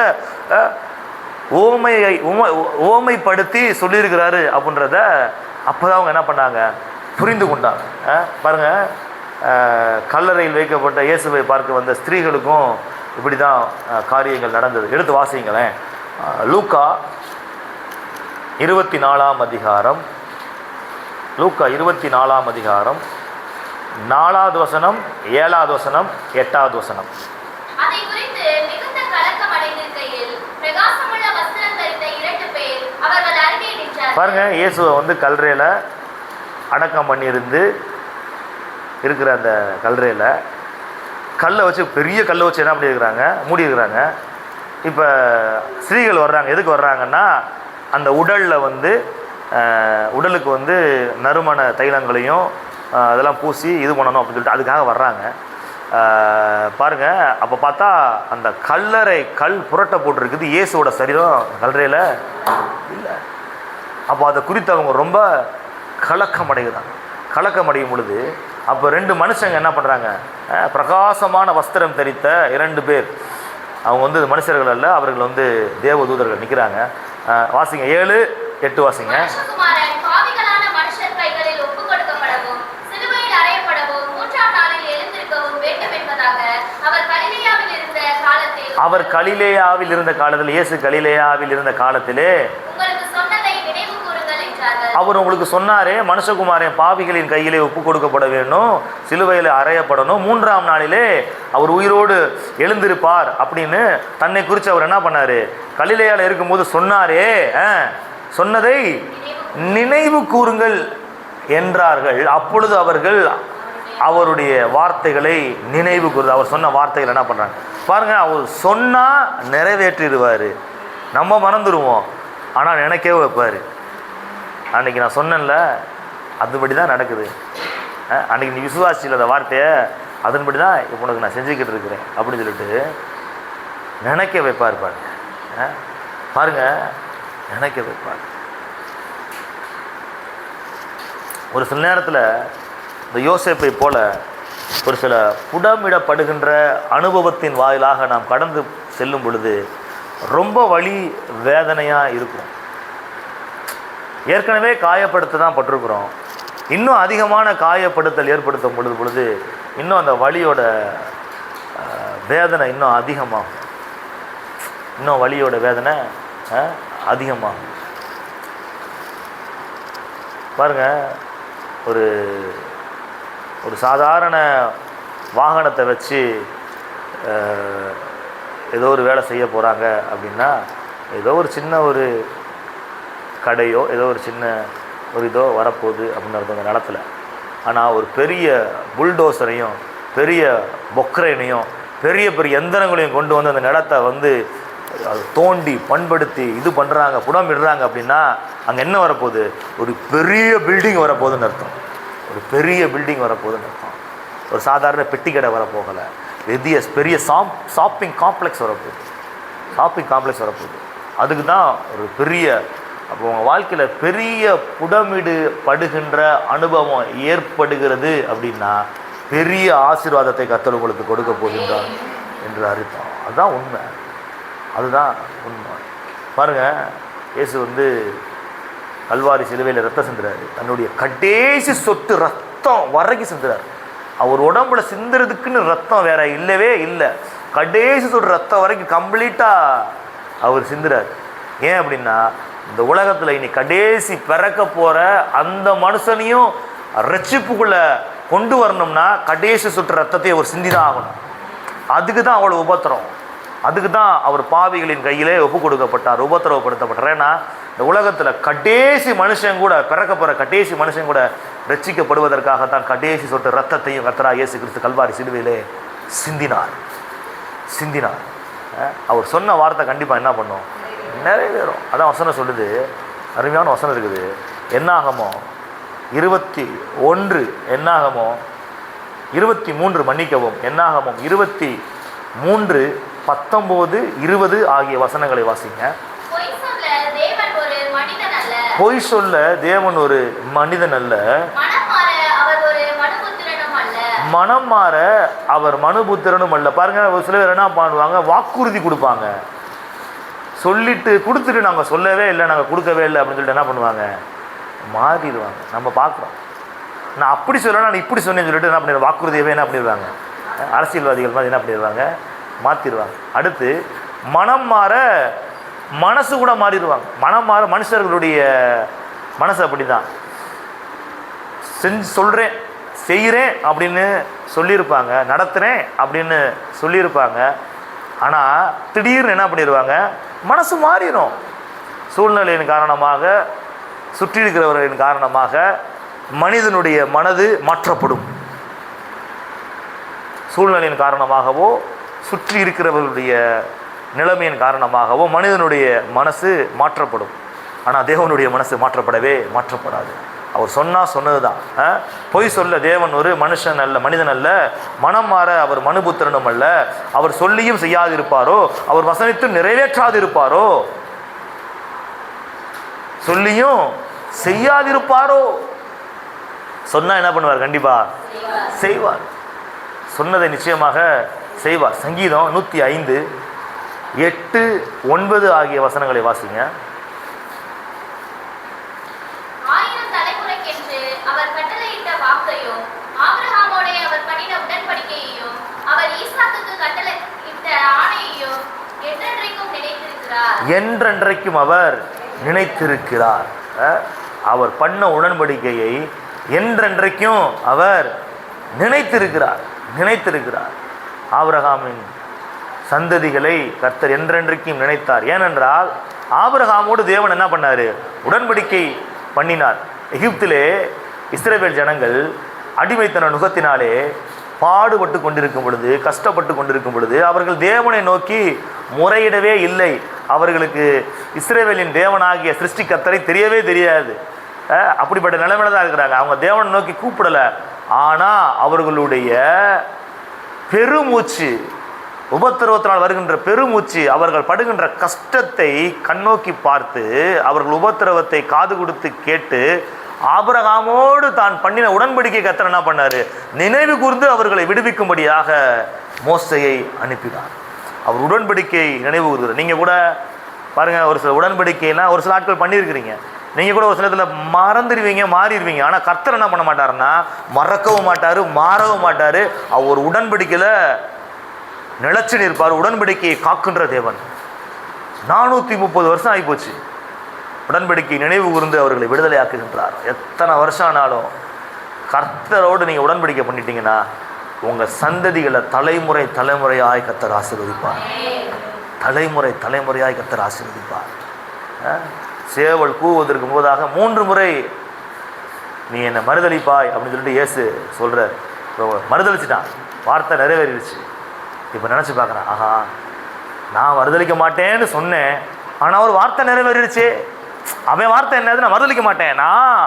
ஓமைப்படுத்தி சொல்லியிருக்கிறாரு அப்படின்றத அப்போதான் அவங்க என்ன பண்ணாங்க, புரிந்து கொண்டாங்க. பாருங்கள், கல்லறையில் வைக்கப்பட்ட இயேசுவை பார்க்க வந்த ஸ்திரீகளுக்கும் இப்படி தான் காரியங்கள் நடந்தது. எடுத்து வாசிங்களேன். லூக்கா 24ஆம் அதிகாரம், லூக்கா 24ஆம் அதிகாரம் 4வது வசனம், 7வது வசனம், 8வது வசனம். பாருங்க, இயேசுவை கல்லறையில் அடக்கம் பண்ணியிருந்து இருக்கிற அந்த கல்லறையில் கல்லை வச்சு, பெரிய கல்லை வச்சு என்ன பண்ணியிருக்கிறாங்க, மூடி இருக்கிறாங்க. இப்போ ஸ்திரீகள் வர்றாங்க. எதுக்கு வர்றாங்கன்னா, அந்த உடலில் உடலுக்கு நறுமண தைலங்களையும் அதெல்லாம் பூசி இது பண்ணணும் அப்படின்னு சொல்லிட்டு அதுக்காக வர்றாங்க. பாருங்கள், அப்போ பார்த்தா அந்த கல் புரட்ட போட்டிருக்குது, இயேசுவோட சரீரம் கல்லறையில் இல்லை. அப்போ அதை குறித்து அவங்க ரொம்ப கலக்கம் அடையும் பொழுது அப்போ 2 மனுஷங்க என்ன பண்ணுறாங்க, பிரகாசமான வஸ்திரம் தரித்த 2 பேர், அவங்க மனுஷர்கள் அல்ல, அவர்கள் தேவதூதர்கள் நிற்கிறாங்க. வாசிங்க, 7, 8 வாசிங்க. அவர் கலிலேயாவில் இருந்த காலத்தில், இயேசு கலிலேயாவில் இருந்த காலத்திலே அவர் உங்களுக்கு சொன்னாரே, மனுஷகுமாரன் பாவிகளின் கையிலே ஒப்பு கொடுக்கப்பட வேண்டும், சிலுவையில் அறையப்படணும், 3ஆம் நாளிலே அவர் உயிரோடு எழுந்திருப்பார் அப்படின்னு தன்னை குறித்து அவர் என்ன பண்ணாரு? கலிலேயால இருக்கும்போது சொன்னாரே, சொன்னதை நினைவு கூறுங்கள் என்றார்கள். அப்பொழுது அவர்கள் அவருடைய வார்த்தைகளை நினைவு கூறுது. அவர் சொன்ன வார்த்தைகள் என்ன பண்ணுறாங்க பாருங்க. அவர் சொன்னால் நிறைவேற்றிடுவார். நம்ம மறந்துடுவோம், ஆனால் நினைக்கவே வைப்பார். அன்றைக்கி நான் சொன்னேன்ல, அதுபடி தான் நடக்குது. அன்றைக்கி நீ விசுவாசியில் அந்த வார்த்தையை அதன்படி தான் இப்போ உனக்கு நான் செஞ்சுக்கிட்டு இருக்கிறேன் அப்படின்னு சொல்லிட்டு நினைக்க வைப்பார். பாருங்க, நினைக்க வைப்பார். ஒரு சில நேரத்தில் இந்த யோசேப்பை போல ஒரு சில புடமிடப்படுகின்ற அனுபவத்தின் வாயிலாக நாம் கடந்து செல்லும் பொழுது ரொம்ப வலி வேதனையாக இருக்கும். ஏற்கனவே காயப்படுத்த தான் பட்டிருக்கிறோம். இன்னும் அதிகமான காயப்படுத்தல் ஏற்படுத்தும் பொழுது இன்னும் அந்த வலியோட வேதனை இன்னும் அதிகமாகும். இன்னும் வலியோட வேதனை அதிகமாகும். பாருங்க, ஒரு சாதாரண வாகனத்தை வச்சு ஏதோ ஒரு வேலை செய்ய போகிறாங்க அப்படின்னா, ஏதோ ஒரு சின்ன ஒரு கடையோ ஏதோ ஒரு சின்ன ஒரு இதோ வரப்போகுது அப்படின்னு அர்த்தம் அந்த நிலத்தில். ஆனால் ஒரு பெரிய புல்டோசரையும் பெரிய பொக்ரைனையும் பெரிய பெரிய எந்திரங்களையும் கொண்டு வந்து அந்த நிலத்தை வந்து அது தோண்டி பண்படுத்தி இது பண்ணுறாங்க, புடம் இடுறாங்க அப்படின்னா அங்கே என்ன வரப்போகுது? ஒரு பெரிய பில்டிங் வரப்போகுதுன்னு அர்த்தம். ஒரு பெரிய பில்டிங் வரப்போகுதுன்னு அர்த்தம். ஒரு சாதாரண பெட்டி கடை வரப்போகலை, பெரிய ஷாப்பிங் காம்ப்ளெக்ஸ் வரப்போகுது. ஷாப்பிங் காம்ப்ளெக்ஸ் வரப்போகுது. அதுக்கு தான் ஒரு பெரிய, அப்போ உங்கள் வாழ்க்கையில் பெரிய புடமிடு படுகின்ற அனுபவம் ஏற்படுகிறது அப்படின்னா பெரிய ஆசீர்வாதத்தை கர்த்தர் உங்களுக்கு கொடுக்க போகின்றார் என்று அர்த்தம். அதுதான் உண்மை, அதுதான் உண்மை. பாருங்கள், இயேசு வந்து கல்வாரி சிலுவையில் ரத்தம் சிந்துறாரு. தன்னுடைய கடைசி சொட்டு ரத்தம் வரைக்கும் சிந்துறாரு. அவர் உடம்புல சிந்துறதுக்குன்னு ரத்தம் வேற இல்லவே இல்லை. கடைசி சொட்டு ரத்தம் வரைக்கும் கம்ப்ளீட்டாக அவர் சிந்துறார். ஏன் அப்படின்னா, இந்த உலகத்தில் இனி கடைசி பிறக்க போகிற அந்த மனுஷனையும் ரட்சிப்புக்குள்ளே கொண்டு வரணும்னா கடைசி சொட்டு ரத்தத்தை அவர் சிந்தி தான் ஆகணும். அதுக்கு தான் அவ்வளோ உபத்திரம். அதுக்கு தான் அவர் பாவிகளின் கையிலே ஒப்பு கொடுக்கப்பட்டார், உபத்திரவப்படுத்தப்பட்டார். ஏன்னா இந்த உலகத்தில் கடைசி மனுஷன் கூட, பிறக்க போகிற கடைசி மனுஷன் கூட ரட்சிக்கப்படுவதற்காகத்தான் கடைசி சொட்டு ரத்தத்தையும் கர்த்தராகிய இயேசு கிறிஸ்து கல்வாரி சிலுவையிலே சிந்தினார். அவர் சொன்ன வார்த்தை கண்டிப்பாக என்ன பண்ணும்? நிறைவேறும். அதான் வசனம் சொல்லுது, அருமையான வசனம் இருக்குது. என்னாகமோ 21, என்னாகமோ 23, மன்னிக்கவும், என்னாகமோ 23, 19, 20 ஆகிய வசனங்களை வாசிங்க. பொய் சொல்ல தேவன் ஒரு மனிதன் அல்ல, மனம் மாற அவர் மனுபுத்திரனும் அல்ல. பாருங்க, ஒரு சிலர் என்ன பண்ணுவாங்க, வாக்குறுதி கொடுப்பாங்க, சொல்லிட்டு கொடுத்துட்டு நாங்கள் சொல்லவே இல்லை, நாங்கள் கொடுக்கவே இல்லை அப்படின்னு சொல்லிட்டு என்ன பண்ணுவாங்க, மாறிடுவாங்க. நம்ம பார்க்குறோம். நான் அப்படி சொல்லணும், நான் இப்படி சொன்னேன்னு சொல்லிட்டு என்ன பண்ணிடுவாங்க, வாக்குறுதியவே என்ன பண்ணிடுவாங்க, அரசியல்வாதிகள் மாதிரி என்ன பண்ணிடுவாங்க, மாற்றிடுவாங்க. அடுத்து மனம் மாற மனசு கூட மாறிடுவாங்க. மனம் மாற மனுஷர்களுடைய மனசு அப்படி தான். சொல்கிறேன் செய்கிறேன் அப்படின்னு சொல்லியிருப்பாங்க, நடத்துகிறேன் அப்படின்னு சொல்லியிருப்பாங்க. ஆனால் திடீர்னு என்ன பண்ணிடுவாங்க, மனசு மாறிடும். சூழ்நிலையின் காரணமாக, சுற்றி இருக்கிறவர்களின் காரணமாக மனிதனுடைய மனது மாற்றப்படும். சூழ்நிலையின் காரணமாகவோ சுற்றி இருக்கிறவர்களுடைய நிலைமையின் காரணமாகவோ மனிதனுடைய மனசு மாற்றப்படும். ஆனால் தேவனுடைய மனசு மாற்றப்படாது. அவர் சொன்னது தான். பொய் சொல்ல தேவன் ஒரு மனுஷன் அல்ல, மனிதன் அல்ல, மனம் மாற அவர் மனுபுத்திரனும் அல்ல. அவர் சொல்லியும் செய்யாதிருப்பாரோ, அவர் வசனித்தும் நிறைவேற்றாதிருப்பாரோ, சொல்லியும் செய்யாதிருப்பாரோ. சொன்னா என்ன பண்ணுவார்? கண்டிப்பா செய்வார். சொன்னதை நிச்சயமாக செய்வார். சங்கீதம் 105, 8, 9 ஆகிய வசனங்களை வாசிங்க. என்றென்றைக்கும் அவர் நினைத்திருக்கிறார். அவர் பண்ண உடன்படிக்கையை என்றென்றைக்கும் அவர் நினைத்திருக்கிறார். ஆபிரகாமின் சந்ததிகளை கர்த்தர் என்றென்றைக்கும் நினைத்தார். ஏனென்றால் ஆபிரகாமோடு தேவன் என்ன பண்ணார்? உடன்படிக்கை பண்ணினார். எகிப்திலே இஸ்ரவேல் ஜனங்கள் அடிமைத்தன நுகத்தினாலே பாடுபட்டு கொண்டிருக்கும் பொழுது, கஷ்டப்பட்டு கொண்டிருக்கும் பொழுது அவர்கள் தேவனை நோக்கி முறையிடவே இல்லை. அவர்களுக்கு இஸ்ரவேலின் தேவனாகிய சிருஷ்டிகர்த்தரை தெரியவே தெரியாது. அப்படிப்பட்ட நிலைமையில தான் இருக்கிறாங்க. அவங்க தேவனை நோக்கி கூப்பிடலை. ஆனால் அவர்களுடைய பெருமூச்சு, உபத்திரவத்தினால் வருகின்ற பெருமூச்சு, அவர்கள் படுகின்ற கஷ்டத்தை கண்ணோக்கி பார்த்து, அவர்கள் உபத்திரவத்தை காது கொடுத்து கேட்டு, ஆபிரகாமோடு தான் பண்ணின உடன்படிக்கை கர்த்தர் என்ன பண்ணார்? நினைவு கூர்ந்து அவர்களை விடுவிக்கும்படியாக மோசேயை அனுப்பினார். அவர் உடன்படிக்கை நினைவு கூறுகிறார். நீங்கள் கூட பாருங்கள், ஒரு சில உடன்படிக்கைலாம் ஒரு சில ஆட்கள் பண்ணியிருக்கிறீங்க. நீங்கள் கூட ஒரு சிலத்தில் மறந்துடுவீங்க, மாறிடுவீங்க. ஆனால் கர்த்தர் என்ன பண்ண மாட்டாருன்னா, மறக்கவும் மாட்டார், மாறவும் மாட்டார். அவர் உடன்படிக்கையில் நிலச்சி நிற்பார். உடன்படிக்கையை காக்கின்ற தேவன். 430 வருஷம் ஆகிப்போச்சு. உடன்படிக்கை நினைவு கூர்ந்து அவர்களை விடுதலை ஆக்குகின்றார். எத்தனை வருஷம் ஆனாலும் கர்த்தரோடு நீங்கள் உடன்படிக்கை பண்ணிட்டீங்கன்னா உங்கள் சந்ததிகளை தலைமுறை தலைமுறையாய் கர்த்தர் ஆசீர்வதிப்பார். தலைமுறையாய் கர்த்தர் ஆசீர்வதிப்பார். சேவல் கூவதற்கு போதாக 3 முறை நீ என்னை மறுதளிப்பாய் அப்படின்னு சொல்லிட்டு இயேசு சொல்கிறார். மறுதளிச்சிட்டான், வார்த்தை நிறைவேறிடுச்சு. இப்போ நினச்சி பார்க்குறேன், ஆஹா நான் மறுதளிக்க மாட்டேன்னு சொன்னேன், ஆனால் ஒரு வார்த்தை நிறைவேறிடுச்சு. அவன் வார்த்தை என்னது? நான் மறுதளிக்க மாட்டேன், நான்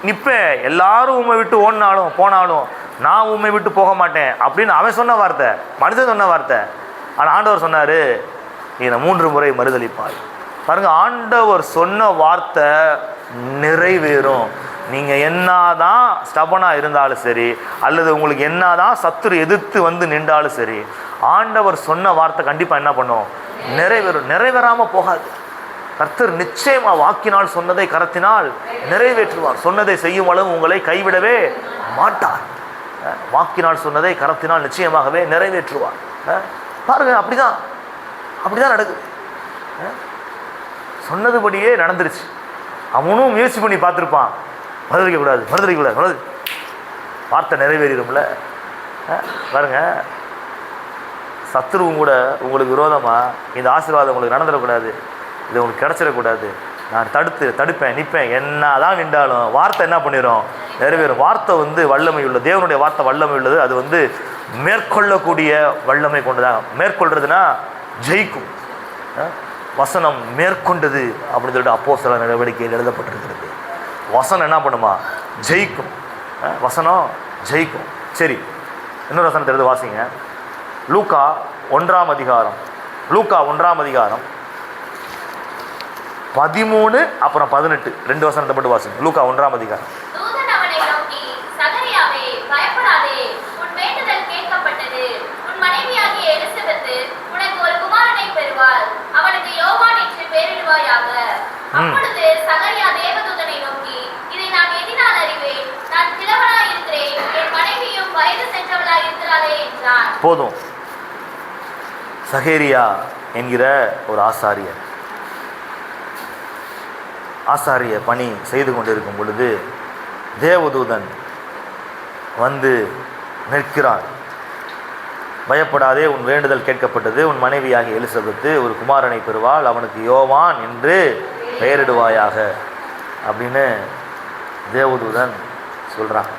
நிற்பேன், எல்லாரும் உண்மை விட்டு ஓடினாலும் போனாலும் நான் உண்மை விட்டு போக மாட்டேன் அப்படின்னு அவன் சொன்ன வார்த்தை, மனிதன் சொன்ன வார்த்தை. ஆனால் ஆண்டவர் சொன்னார், என்னை 3 முறை மறுதளிப்பாய். பாருங்க, ஆண்டவர் சொன்ன வார்த்தை நிறைவேறும். நீங்கள் என்னதான் ஸ்டபனாக இருந்தாலும் சரி, அல்லது உங்களுக்கு என்னதான் சத்துரு எதிர்த்து வந்து நின்றாலும் சரி, ஆண்டவர் சொன்ன வார்த்தை கண்டிப்பாக என்ன பண்ணும்? நிறைவேறும். நிறைவேறாமல் போகாது. கர்த்தர் நிச்சயமாக வாக்கினால் சொன்னதை கரத்தினால் நிறைவேற்றுவார். சொன்னதை செய்யும் அளவு உங்களை கைவிடவே மாட்டார். வாக்கினால் சொன்னதை கரத்தினால் நிச்சயமாகவே நிறைவேற்றுவார். பாருங்க, அப்படிதான் நடக்குது. சொன்னதுபடியே நடந்துருச்சு. அவனும் முயற்சி பண்ணி பார்த்துருப்பான், மறுதளிக்கக்கூடாது, வார்த்தை நிறைவேறிடும்ல. பாருங்க, சத்துருவும் கூட உங்களுக்கு விரோதமாக இந்த ஆசீர்வாதம் உங்களுக்கு நடந்துடக்கூடாது, இது உங்களுக்கு கிடச்சிடக்கூடாது, நான் தடுப்பேன், நிற்பேன், என்ன தான் நின்றாலும் வார்த்தை என்ன பண்ணிடும்? நிறைவேறும். வார்த்தை வல்லமை உள்ளது. தேவனுடைய வார்த்தை வல்லமை உள்ளது. அது மேற்கொள்ளக்கூடிய வல்லமை கொண்டதாக. மேற்கொள்றதுன்னா ஜெயிக்கும். வசனம் மேற்கொண்டது அப்படின்னு சொல்லிட்டு அப்போஸ்தலர் நடவடிக்கையில் எழுதப்பட்டிருக்கிறது. வசனம் என்ன பண்ணுமா? ஜெயிக்கும். வசனம் ஜெயிக்கும். சரி, இன்னொரு வசனத்தை எடுத்து வாசிங்க. லூக்கா 1ஆம் அதிகாரம் 13 அப்புறம் 18 2 வசனத்தை மட்டும் வாசிங்க. லூக்கா 1ஆம் அதிகாரம். தூதன் அவனை நோக்கி, சகரியாவே, பயப்படாதே, உன் வேண்டுதல் கேட்கப்பட்டது. உன் மனைவியாகிய எலிசபெத் உனக்கு ஒரு குமாரனை பெறுவாள். அவனுக்கு யோவான் என்று பெயரிடுவாயாக. அப்பொழுது சகரியா தேவதூதனை நோக்கி, இதை நான் எதினால் அறிவேன்? நான் கிழவனாய் இருக்கிறேன், என் மனைவியும் வயது சென்றவளாய் இருக்கிறாளே என்றான். போதும். சகரியா என்கிற ஒரு ஆசாரிய பணி செய்து கொண்டிருக்கும் பொழுது தேவதூதன் வந்து நிற்கிறான். பயப்படாதே, உன் வேண்டுதல் கேட்கப்பட்டது. உன் மனைவியாகிய எலிசபெத் ஒரு குமாரனை பெறுவாள். அவனுக்கு யோவான் என்று பெயரிடுவாயாக அப்படின்னு தேவதூதன் சொல்கிறான்.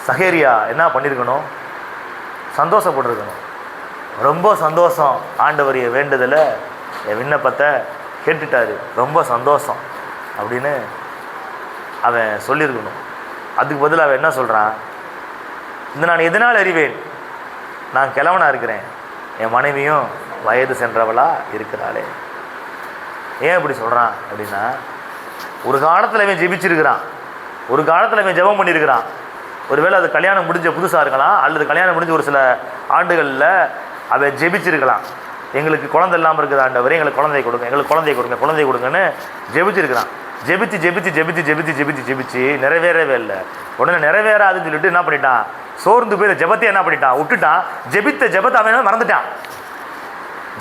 சகரியா என்ன பண்ணியிருக்கணும்? சந்தோஷப்பட்டிருக்கணும். ரொம்ப சந்தோஷம். ஆண்டவர் என் வேண்டுதலை, என் விண்ணப்பத்தை கேட்டுட்டாரு, ரொம்ப சந்தோஷம் அப்படின்னு அவன் சொல்லியிருக்கணும். அதுக்கு பதில் அவன் என்ன சொல்கிறான்? நான் எதனால் அறிவேன்? நான் கிழவனாக இருக்கிறேன், என் மனைவியும் வயது சென்றவளா இருக்கிறாளே. ஏன் இப்படி சொல்கிறான் அப்படின்னா, ஒரு காலத்தில் இவன் ஜெபிச்சிருக்கிறான், ஒரு காலத்தில் இவன் ஜெபம் பண்ணியிருக்கிறான். ஒருவேளை அது கல்யாணம் முடிஞ்ச புதுசாக இருக்கலாம், அல்லது கல்யாணம் முடிஞ்ச ஒரு சில ஆண்டுகளில் அவன் ஜெபிச்சிருக்கலாம். எங்களுக்கு குழந்தை இல்லாமல் இருக்குது ஆண்டவரே, எங்களுக்கு குழந்தை கொடுங்க, எங்களுக்கு குழந்தை கொடுங்கன்னு ஜெபிச்சிருக்கிறான். ஜெபிச்சு நிறைவேறவே இல்லை. உடனே நிறைவேறாதுன்னு சொல்லிட்டு என்ன பண்ணிட்டான்? சோர்ந்து போய் இந்த ஜெபத்தை என்ன பண்ணிட்டான்? விட்டுட்டான். ஜெபித்த ஜெபத்தை அவன் மறந்துட்டான்.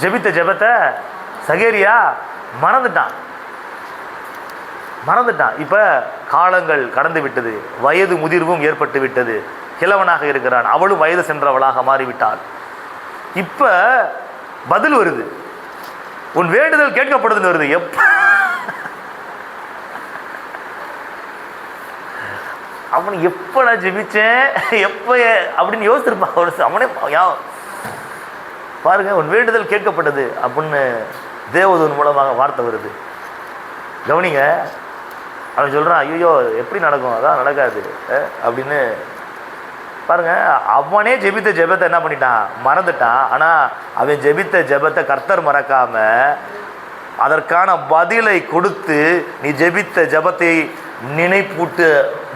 ஜெபித்த ஜெபத்தை சகரியா மறந்துட்டான். மறந்துட்டான். இப்போ காலங்கள் கடந்து விட்டது, வயது முதிர்வும் ஏற்பட்டு விட்டது, கிழவனாக இருக்கிறான், அவளும் வயது சென்றவளாக மாறிவிட்டாள். இப்போ பதில் வருது, உன் வேண்டுதல் கேட்கப்படுதுன்னு வருது. அவன் எப்போ நான் ஜெபிச்சேன் எப்போ அப்படின்னு யோசிச்சிருப்பான். அவனே பாருங்க, உன் வேண்டுதல் கேட்கப்பட்டது அப்படின்னு தேவதூதன் மூலமாக வார்த்தை வருது. கவனிங்க, அவன் சொல்கிறான், ஐயோ எப்படி நடக்கும், அதான் நடக்காது அப்படின்னு. பாருங்க, அவனே ஜெபித்த ஜெபத்தை என்ன பண்ணிட்டான், மறந்துட்டான். ஆனால் அவன் ஜெபித்த ஜெபத்தை கர்த்தர் மறக்காம அதற்கான பதிலை கொடுத்து நீ ஜெபித்த ஜெபத்தை நினைப்பூட்டு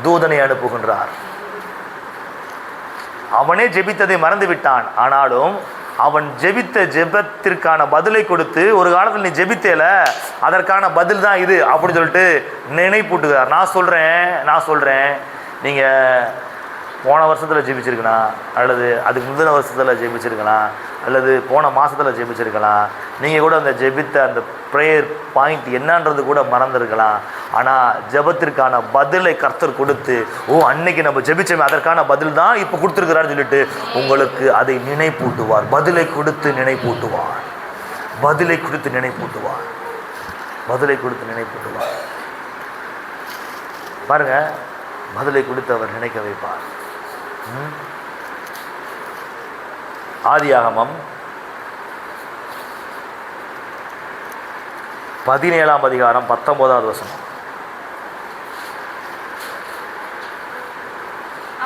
தூதனை அனுப்புகின்றார். அவனே ஜெபித்ததை மறந்து விட்டான், ஆனாலும் அவன் ஜெபித்த ஜெபத்திற்கான பதிலை கொடுத்து, ஒரு காலத்தில் நீ ஜெபித்தேல அதற்கான பதில் தான் இது அப்படின்னு சொல்லிட்டு நினைப்பூட்டுகிறார். நான் சொல்கிறேன் நீங்கள் போன வருஷத்தில் ஜெபிச்சிருக்கலாம், அல்லது அதுக்கு முந்தின வருஷத்தில் ஜெபிச்சிருக்கலாம், அல்லது போன மாதத்தில் ஜெபிச்சிருக்கலாம். நீங்கள் கூட அந்த ஜெபித்த அந்த ப்ரேயர் பாயிண்ட் என்னன்றது கூட மறந்துருக்கலாம். ஆனால் ஜெபத்திற்கான பதிலை கர்த்தர் கொடுத்து, அன்னைக்கு நம்ம ஜெபிச்சோமே அதற்கான பதில் தான் இப்போ கொடுத்துருக்கிறான்னு சொல்லிட்டு உங்களுக்கு அதை நினைப்பூட்டுவார். பதிலை கொடுத்து நினைப்பூட்டுவார். பதிலை கொடுத்து நினைப்பூட்டுவார். பதிலை கொடுத்து நினைப்பூட்டுவார். பாருங்க, பதிலை கொடுத்து அவர் நினைக்க வைப்பார். ஆதியாகமம் 17ஆம் அதிகாரம் 19வது வசனம்.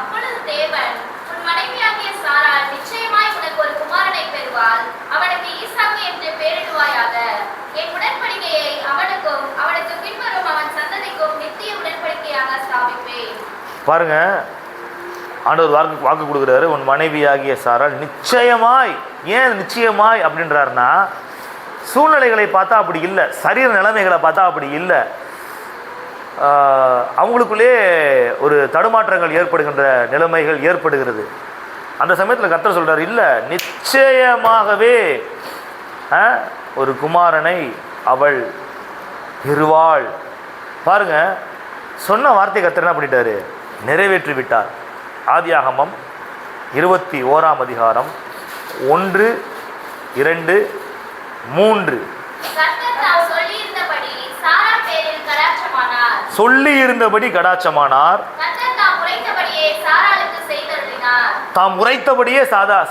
அப்பொழுது தேவன், உன் மனைவியாகிய சாராள் நிச்சயமாய் உனக்கு ஒரு குமாரனை பெறுவாள், அவனுக்கு ஈசாக்கு என்று பெயரிடுவாயாக. என் உடன்படிக்கையை அவனுக்கும் அவனுக்கு பின்வரும் அவன் சந்ததிக்கும் நித்திய உடன்படிக்கையாக ஸ்தாபிப்பேன். பாருங்க, ஆண்டவர் வாக்கு கொடுக்குறாரு, உன் மனைவியாகிய சாராள் நிச்சயமாய். ஏன் நிச்சயமாய் அப்படின்றாருன்னா, சூழ்நிலைகளை பார்த்தா அப்படி இல்லை, சரீர நிலைமைகளை பார்த்தா அப்படி இல்லை. அவங்களுக்குள்ளே ஒரு தடுமாற்றங்கள் ஏற்படுகின்ற நிலைமைகள் ஏற்படுகிறது. அந்த சமயத்தில் கர்த்தர் சொல்கிறார், இல்லை நிச்சயமாகவே ஒரு குமாரனை அவள் பெறுவாள். பாருங்க, சொன்ன வார்த்தை கர்த்தர் என்ன பண்ணிட்டாரு, நிறைவேற்றி விட்டார். ஆதியாகமம் 21ஆம் அதிகாரம் 1, 2, 3. சொல்லி இருந்தபடி கடாட்சமானார். தாம் உரைத்தபடியே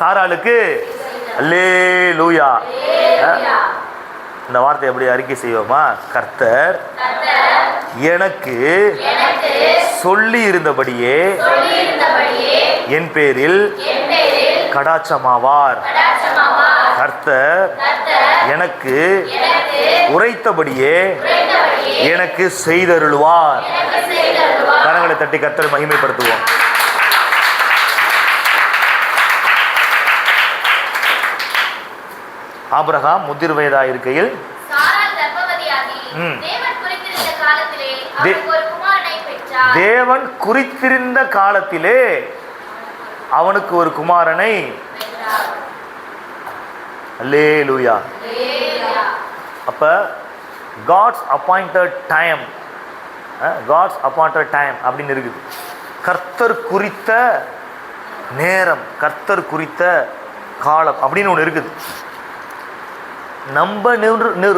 சாராளுக்கு. அல்லேலூயா. இந்த வார்த்தை எப்படி அறிக்கை செய்வோமா, கர்த்தர் எனக்கு சொல்லி இருந்தபடியே என் பேரில் கடாட்சமாவார். கர்த்தர் எனக்கு உரைத்தபடியே எனக்கு செய்தருள்வார். கரங்களை தட்டி கர்த்தரை மகிமைப்படுத்துவோம். ஆபிரகாம் முதிர் வயதாக இருக்கையில் தேவன் குறித்திருந்த காலத்திலே அவனுக்கு ஒரு குமாரனை. அல்லேலூயா. அப்ப God's appointed time, God's appointed time அப்படின்னு இருக்குது. கர்த்தர் குறித்த நேரம், கர்த்தர் குறித்த காலம் அப்படின்னு ஒன்று இருக்குது. நம்ம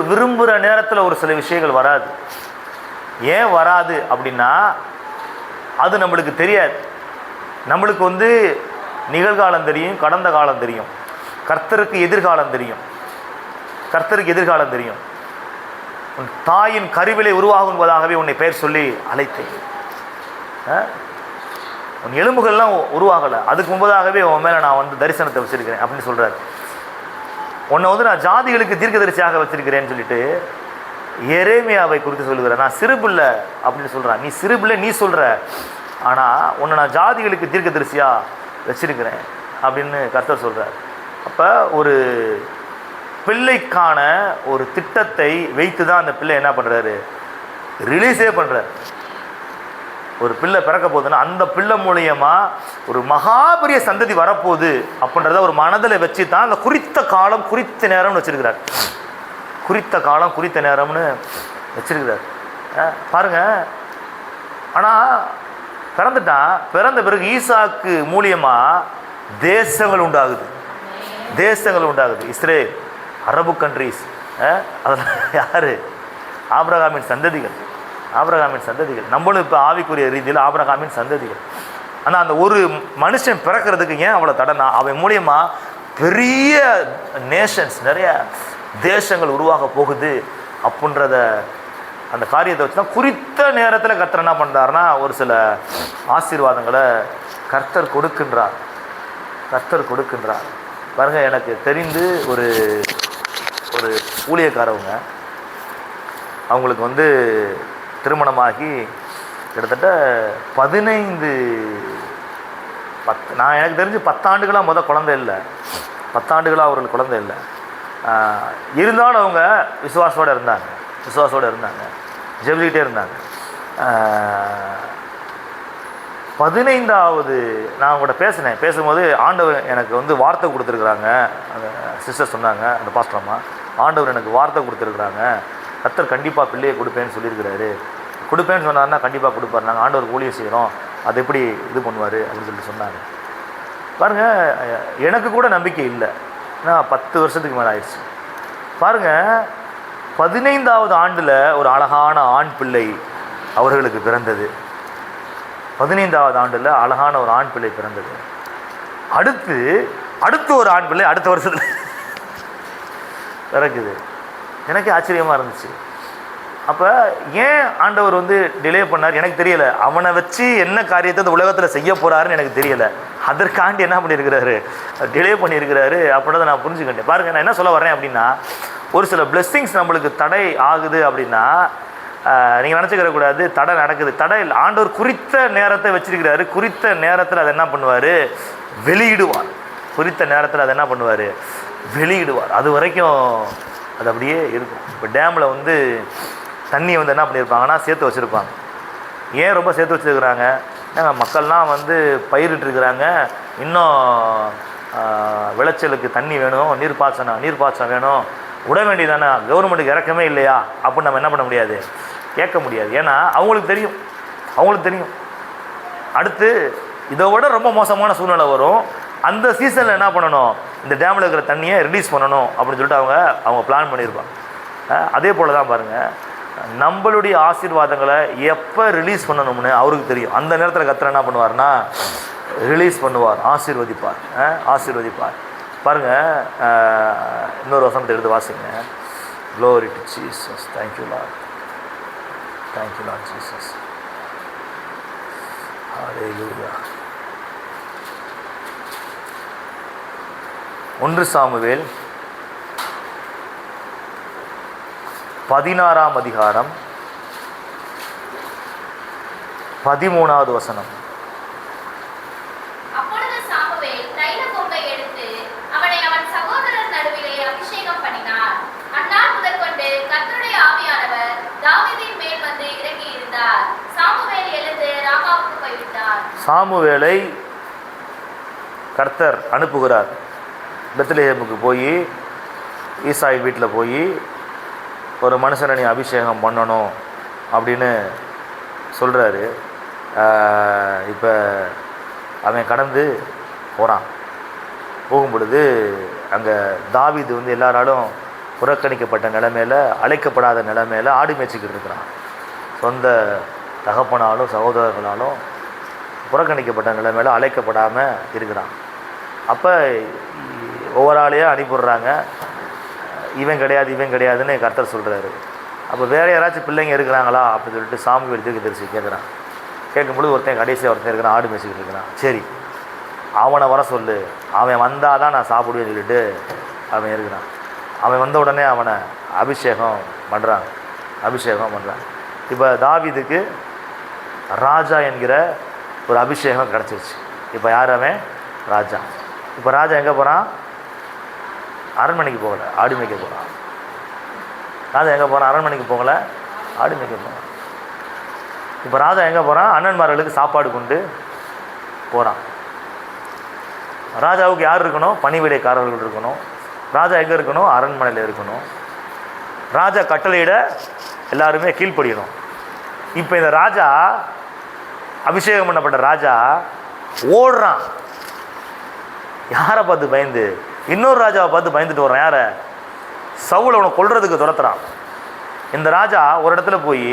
விரும்புகிற நேரத்தில் ஒரு சில விஷயங்கள் வராது. ஏன் வராது அப்படின்னா, அது நம்மளுக்கு தெரியாது. நம்மளுக்கு நிகழ்காலம் தெரியும், கடந்த காலம் தெரியும். கர்த்தருக்கு எதிர்காலம் தெரியும். கர்த்தருக்கு எதிர்காலம் தெரியும். உன் தாயின் கருவிலை உருவாகுவதாகவே உன்னை பெயர் சொல்லி அழைத்தேன். உன் எலும்புகள்லாம் உருவாகலை, அதுக்கு முன்பதாகவே உன் மேலே நான் தரிசனத்தை வச்சிருக்கிறேன் அப்படின்னு சொல்கிறார். உன்னை நான் ஜாதிகளுக்கு தீர்க்கதரிசியாக வச்சிருக்கிறேன்னு சொல்லிட்டு எரேமியாவை குறித்து சொல்லுகிறேன். நான் சிறுபிள்ளை அப்படின்னு சொல்கிறேன். நீ சிறுபிள்ளை நீ சொல்கிற, ஆனால் உன்னை நான் ஜாதிகளுக்கு தீர்க்கதரிசியாக வச்சிருக்கிறேன் அப்படின்னு கர்த்தர் சொல்கிறார். அப்போ ஒரு பிள்ளைக்கான ஒரு திட்டத்தை வைத்து தான் அந்த பிள்ளை என்ன பண்ணுறாரு, ரிலீஸே பண்ணுறார். ஒரு பிள்ளை பிறக்க போகுதுன்னா அந்த பிள்ளை மூலியமாக ஒரு மகாபெரிய சந்ததி வரப்போகுது அப்படின்றத ஒரு மனதில் வச்சு தான் அந்த குறித்த காலம் குறித்த நேரம்னு வச்சுருக்கிறார். குறித்த காலம் குறித்த நேரம்னு வச்சிருக்கிறார். பாருங்கள். ஆனால் பிறந்துட்டான். பிறந்த பிறகு ஈசாக்கு மூலியமாக தேசங்கள் உண்டாகுது. தேசங்கள் உண்டாகுது. இஸ்ரேல், அரபு கண்ட்ரீஸ், அதெல்லாம் யார்? ஆபிரகாமின் சந்ததிகள். ஆபிரகாமின் சந்ததிகள். நம்மளும் இப்போ ஆவிக்குரிய ரீதியில் ஆபிரகாமின் சந்ததிகள். ஆனால் அந்த ஒரு மனுஷன் பிறக்கிறதுக்கு ஏன் அவ்வளோ தடனா? அவன் மூலியமாக பெரிய நேஷன்ஸ், நிறைய தேசங்கள் உருவாக போகுது அப்படின்றத அந்த காரியத்தை வச்சு தான் குறித்த நேரத்தில் கர்த்தர் என்ன பண்ணுறாருன்னா ஒரு சில ஆசீர்வாதங்களை கர்த்தர் கொடுக்கின்றார். கர்த்தர் கொடுக்கின்றார். பாருங்க, எனக்கு தெரிந்து ஒரு ஒரு ஊழியக்காரவங்க, அவங்களுக்கு திருமணமாகி கிட்டத்தட்ட 15 நான் எனக்கு தெரிஞ்சு 10 ஆண்டுகளாக குழந்தை இல்லை. 10 ஆண்டுகளாக அவர்களுக்கு குழந்தை இல்லை. இருந்தாலும் அவங்க விசுவாசோடு இருந்தாங்க. ஜெபிக்கிட்டே இருந்தாங்க. 15வது நான் அவங்கள்ட்ட பேசும்போது ஆண்டவர் எனக்கு வார்த்தை கொடுத்துருக்குறாங்க. அந்த சிஸ்டர் சொன்னாங்க, அந்த பாஸ்டர் அம்மா, ஆண்டவர் எனக்கு வார்த்தை கொடுத்துருக்குறாங்க, கர்த்தர் கண்டிப்பாக பிள்ளையை கொடுப்பேன்னு சொல்லியிருக்கிறாரு. கொடுப்பேன்னு சொன்னார்னா கண்டிப்பாக கொடுப்பார். நாங்கள் ஆண்டவர் ஊழியம் செய்கிறோம், அது எப்படி இது பண்ணுவார் அப்படின்னு சொல்லிட்டு சொன்னாங்க. பாருங்கள், எனக்கு கூட நம்பிக்கை இல்லை. ஏன்னா 10 வருஷத்துக்கு மேலே ஆயிடுச்சு. பாருங்கள், 15வது ஆண்டில் ஒரு அழகான ஆண் பிள்ளை அவர்களுக்கு பிறந்தது. 15வது ஆண்டில் அழகான ஒரு ஆண் பிள்ளை பிறந்தது. அடுத்து ஒரு ஆண் பிள்ளை அடுத்த வருஷத்தில் பிறக்குது. எனக்கே ஆச்சரியமாக இருந்துச்சு. அப்போ ஏன் ஆண்டவர் டிலே பண்ணார் எனக்கு தெரியலை. அவனை வச்சு என்ன காரியத்தை இந்த உலகத்தில் செய்ய போகிறாருன்னு எனக்கு தெரியலை. அதற்காண்டி என்ன பண்ணியிருக்கிறாரு, டிலே பண்ணியிருக்கிறாரு அப்படின்றத நான் புரிஞ்சுக்கிட்டேன். பாருங்கள், நான் என்ன சொல்ல வரேன் அப்படின்னா, ஒரு சில பிளெஸ்ஸிங்ஸ் நம்மளுக்கு தடை ஆகுது அப்படின்னா நீங்கள் நினச்சிக்கிற கூடாது தடை நடக்குது. தடை இல்லை, ஆண்டவர் குறித்த நேரத்தை வச்சிருக்கிறாரு. குறித்த நேரத்தில் அதை என்ன பண்ணுவார், வெளியிடுவார். குறித்த நேரத்தில் அதை என்ன பண்ணுவார், வெளியிடுவார். அது வரைக்கும் அது அப்படியே இருக்கும். இப்போ டேமில் தண்ணி என்ன பண்ணியிருப்பாங்கன்னா சேர்த்து வச்சுருப்பாங்க. ஏன் ரொம்ப சேர்த்து வச்சுருக்குறாங்க? மக்கள்லாம் பயிரிட்டுருக்குறாங்க, இன்னும் விளைச்சலுக்கு தண்ணி வேணும், நீர்ப்பாய்ச்சம் வேணும், விட வேண்டியதானே, கவர்மெண்ட்டுக்கு இறக்கமே இல்லையா அப்படின்னு நம்ம என்ன பண்ண முடியாது, கேட்க முடியாது. ஏன்னா அவங்களுக்கு தெரியும் அடுத்து இதை விட ரொம்ப மோசமான சூழ்நிலை வரும். அந்த சீசனில் என்ன பண்ணணும், இந்த டேமில் இருக்கிற தண்ணியை ரிலீஸ் பண்ணணும் அப்படின்னு சொல்லிட்டு அவங்க பிளான் பண்ணியிருப்பாங்க. அதே போல் தான் பாருங்கள், நம்மளுடைய ஆசீர்வாதங்களை எப்போ ரிலீஸ் பண்ணணும்னு அவருக்கு தெரியும். அந்த நேரத்தில் கர்த்தர் என்ன பண்ணுவார்னா ரிலீஸ் பண்ணுவார், ஆசீர்வதிப்பார். பாருங்கள், இன்னொரு வசனத்தை எடுத்து வாசிங்க. Glory to Jesus. Thank you Lord. Thank you Lord Jesus. Hallelujah. 1 Samuel 16ஆம் அதிகாரம் 13வது வசனம். அப்பொழுது சாமுவேல் தைல கொம்பை எடுத்து அவனை அவன் சகோதரர் நடுவிலே அபிஷேகம் பண்ணினார். அந்நாள் முதற்கொண்டு கர்த்தருடைய ஆவியானவர் தாவீதின் மேல் இறங்கி இருந்தார். சாமுவேல் எழுந்து ராமாவுக்கு போய்விட்டார். சாமுவேலை கர்த்தர் அனுப்புகிறார். பெத்லெஹேமுக்கு போய் ஈசாய் வீட்டில் போய் ஒரு மனுஷனை நீ அபிஷேகம் பண்ணணும் அப்படின்னு சொல்கிறாரு. இப்போ அவன் கடந்து போகும் பொழுது அங்கே தாவீது எல்லாராலும் புறக்கணிக்கப்பட்ட நிலைமையில், அழைக்கப்படாத நிலைமையில் ஆடு மேய்ச்சிக்கிட்டு இருக்கிறான். சொந்த தகப்பனாலும் சகோதரர்களாலும் புறக்கணிக்கப்பட்ட நிலைமையில் அழைக்கப்படாமல் இருக்கிறான். அப்போ ஒவ்வொரு ஆளையாக அனுப்பிடுறாங்க. இவன் கிடையாதுன்னு கர்த்தர் சொல்கிறாரு. அப்போ வேறு யாராச்சும் பிள்ளைங்க இருக்கிறாங்களா அப்படின்னு சொல்லிட்டு சாமுவேல் தீர்க்கதரிசி கேட்குறான். கேட்கும்பொழுது கடைசியாக ஒருத்தன் இருக்கிறான், ஆடு மேய்ச்சிக்கிட்டு இருக்கிறான். சரி, அவனை வர சொல்லு, அவன் வந்தால் தான் நான் சாப்பிடுவேன்னு சொல்லிட்டு அவன் இருக்கிறான். அவன் வந்த உடனே அவனை அபிஷேகம் பண்ணுறாங்க. இப்போ தாவீதுக்கு ராஜா என்கிற ஒரு அபிஷேகம் கிடச்சிருச்சு. இப்போ யார் அவன்? ராஜா. இப்போ ராஜா எங்கே போகிறான்? அரண்மனைக்கு போகலை, ஆடு மேய்க்க போகிறான். ராஜா எங்கே போகிறான்? அரண்மனைக்கு போகலை, ஆடு மேய்க்க போகிறான். இப்போ ராஜா எங்கே போகிறான்? அண்ணன்மார்களுக்கு சாப்பாடு கொண்டு போகிறான். ராஜாவுக்கு யார் இருக்கணும்? பணிவிடைக்காரர்கள் இருக்கணும். ராஜா எங்கே இருக்கணும்? அரண்மனையில் இருக்கணும். ராஜா கட்டளையிட எல்லாருமே கீழ்ப்படியணும். இப்போ இந்த ராஜா, அபிஷேகம் பண்ணப்பட்ட ராஜா ஓடுறான். யாரை பார்த்து பயந்து? இன்னொரு ராஜாவை பார்த்து பயந்துட்டு வர்றான். யாரை? சவுலை அவனை கொல்றதுக்கு துரத்துறான். இந்த ராஜா ஒரு இடத்துல போய்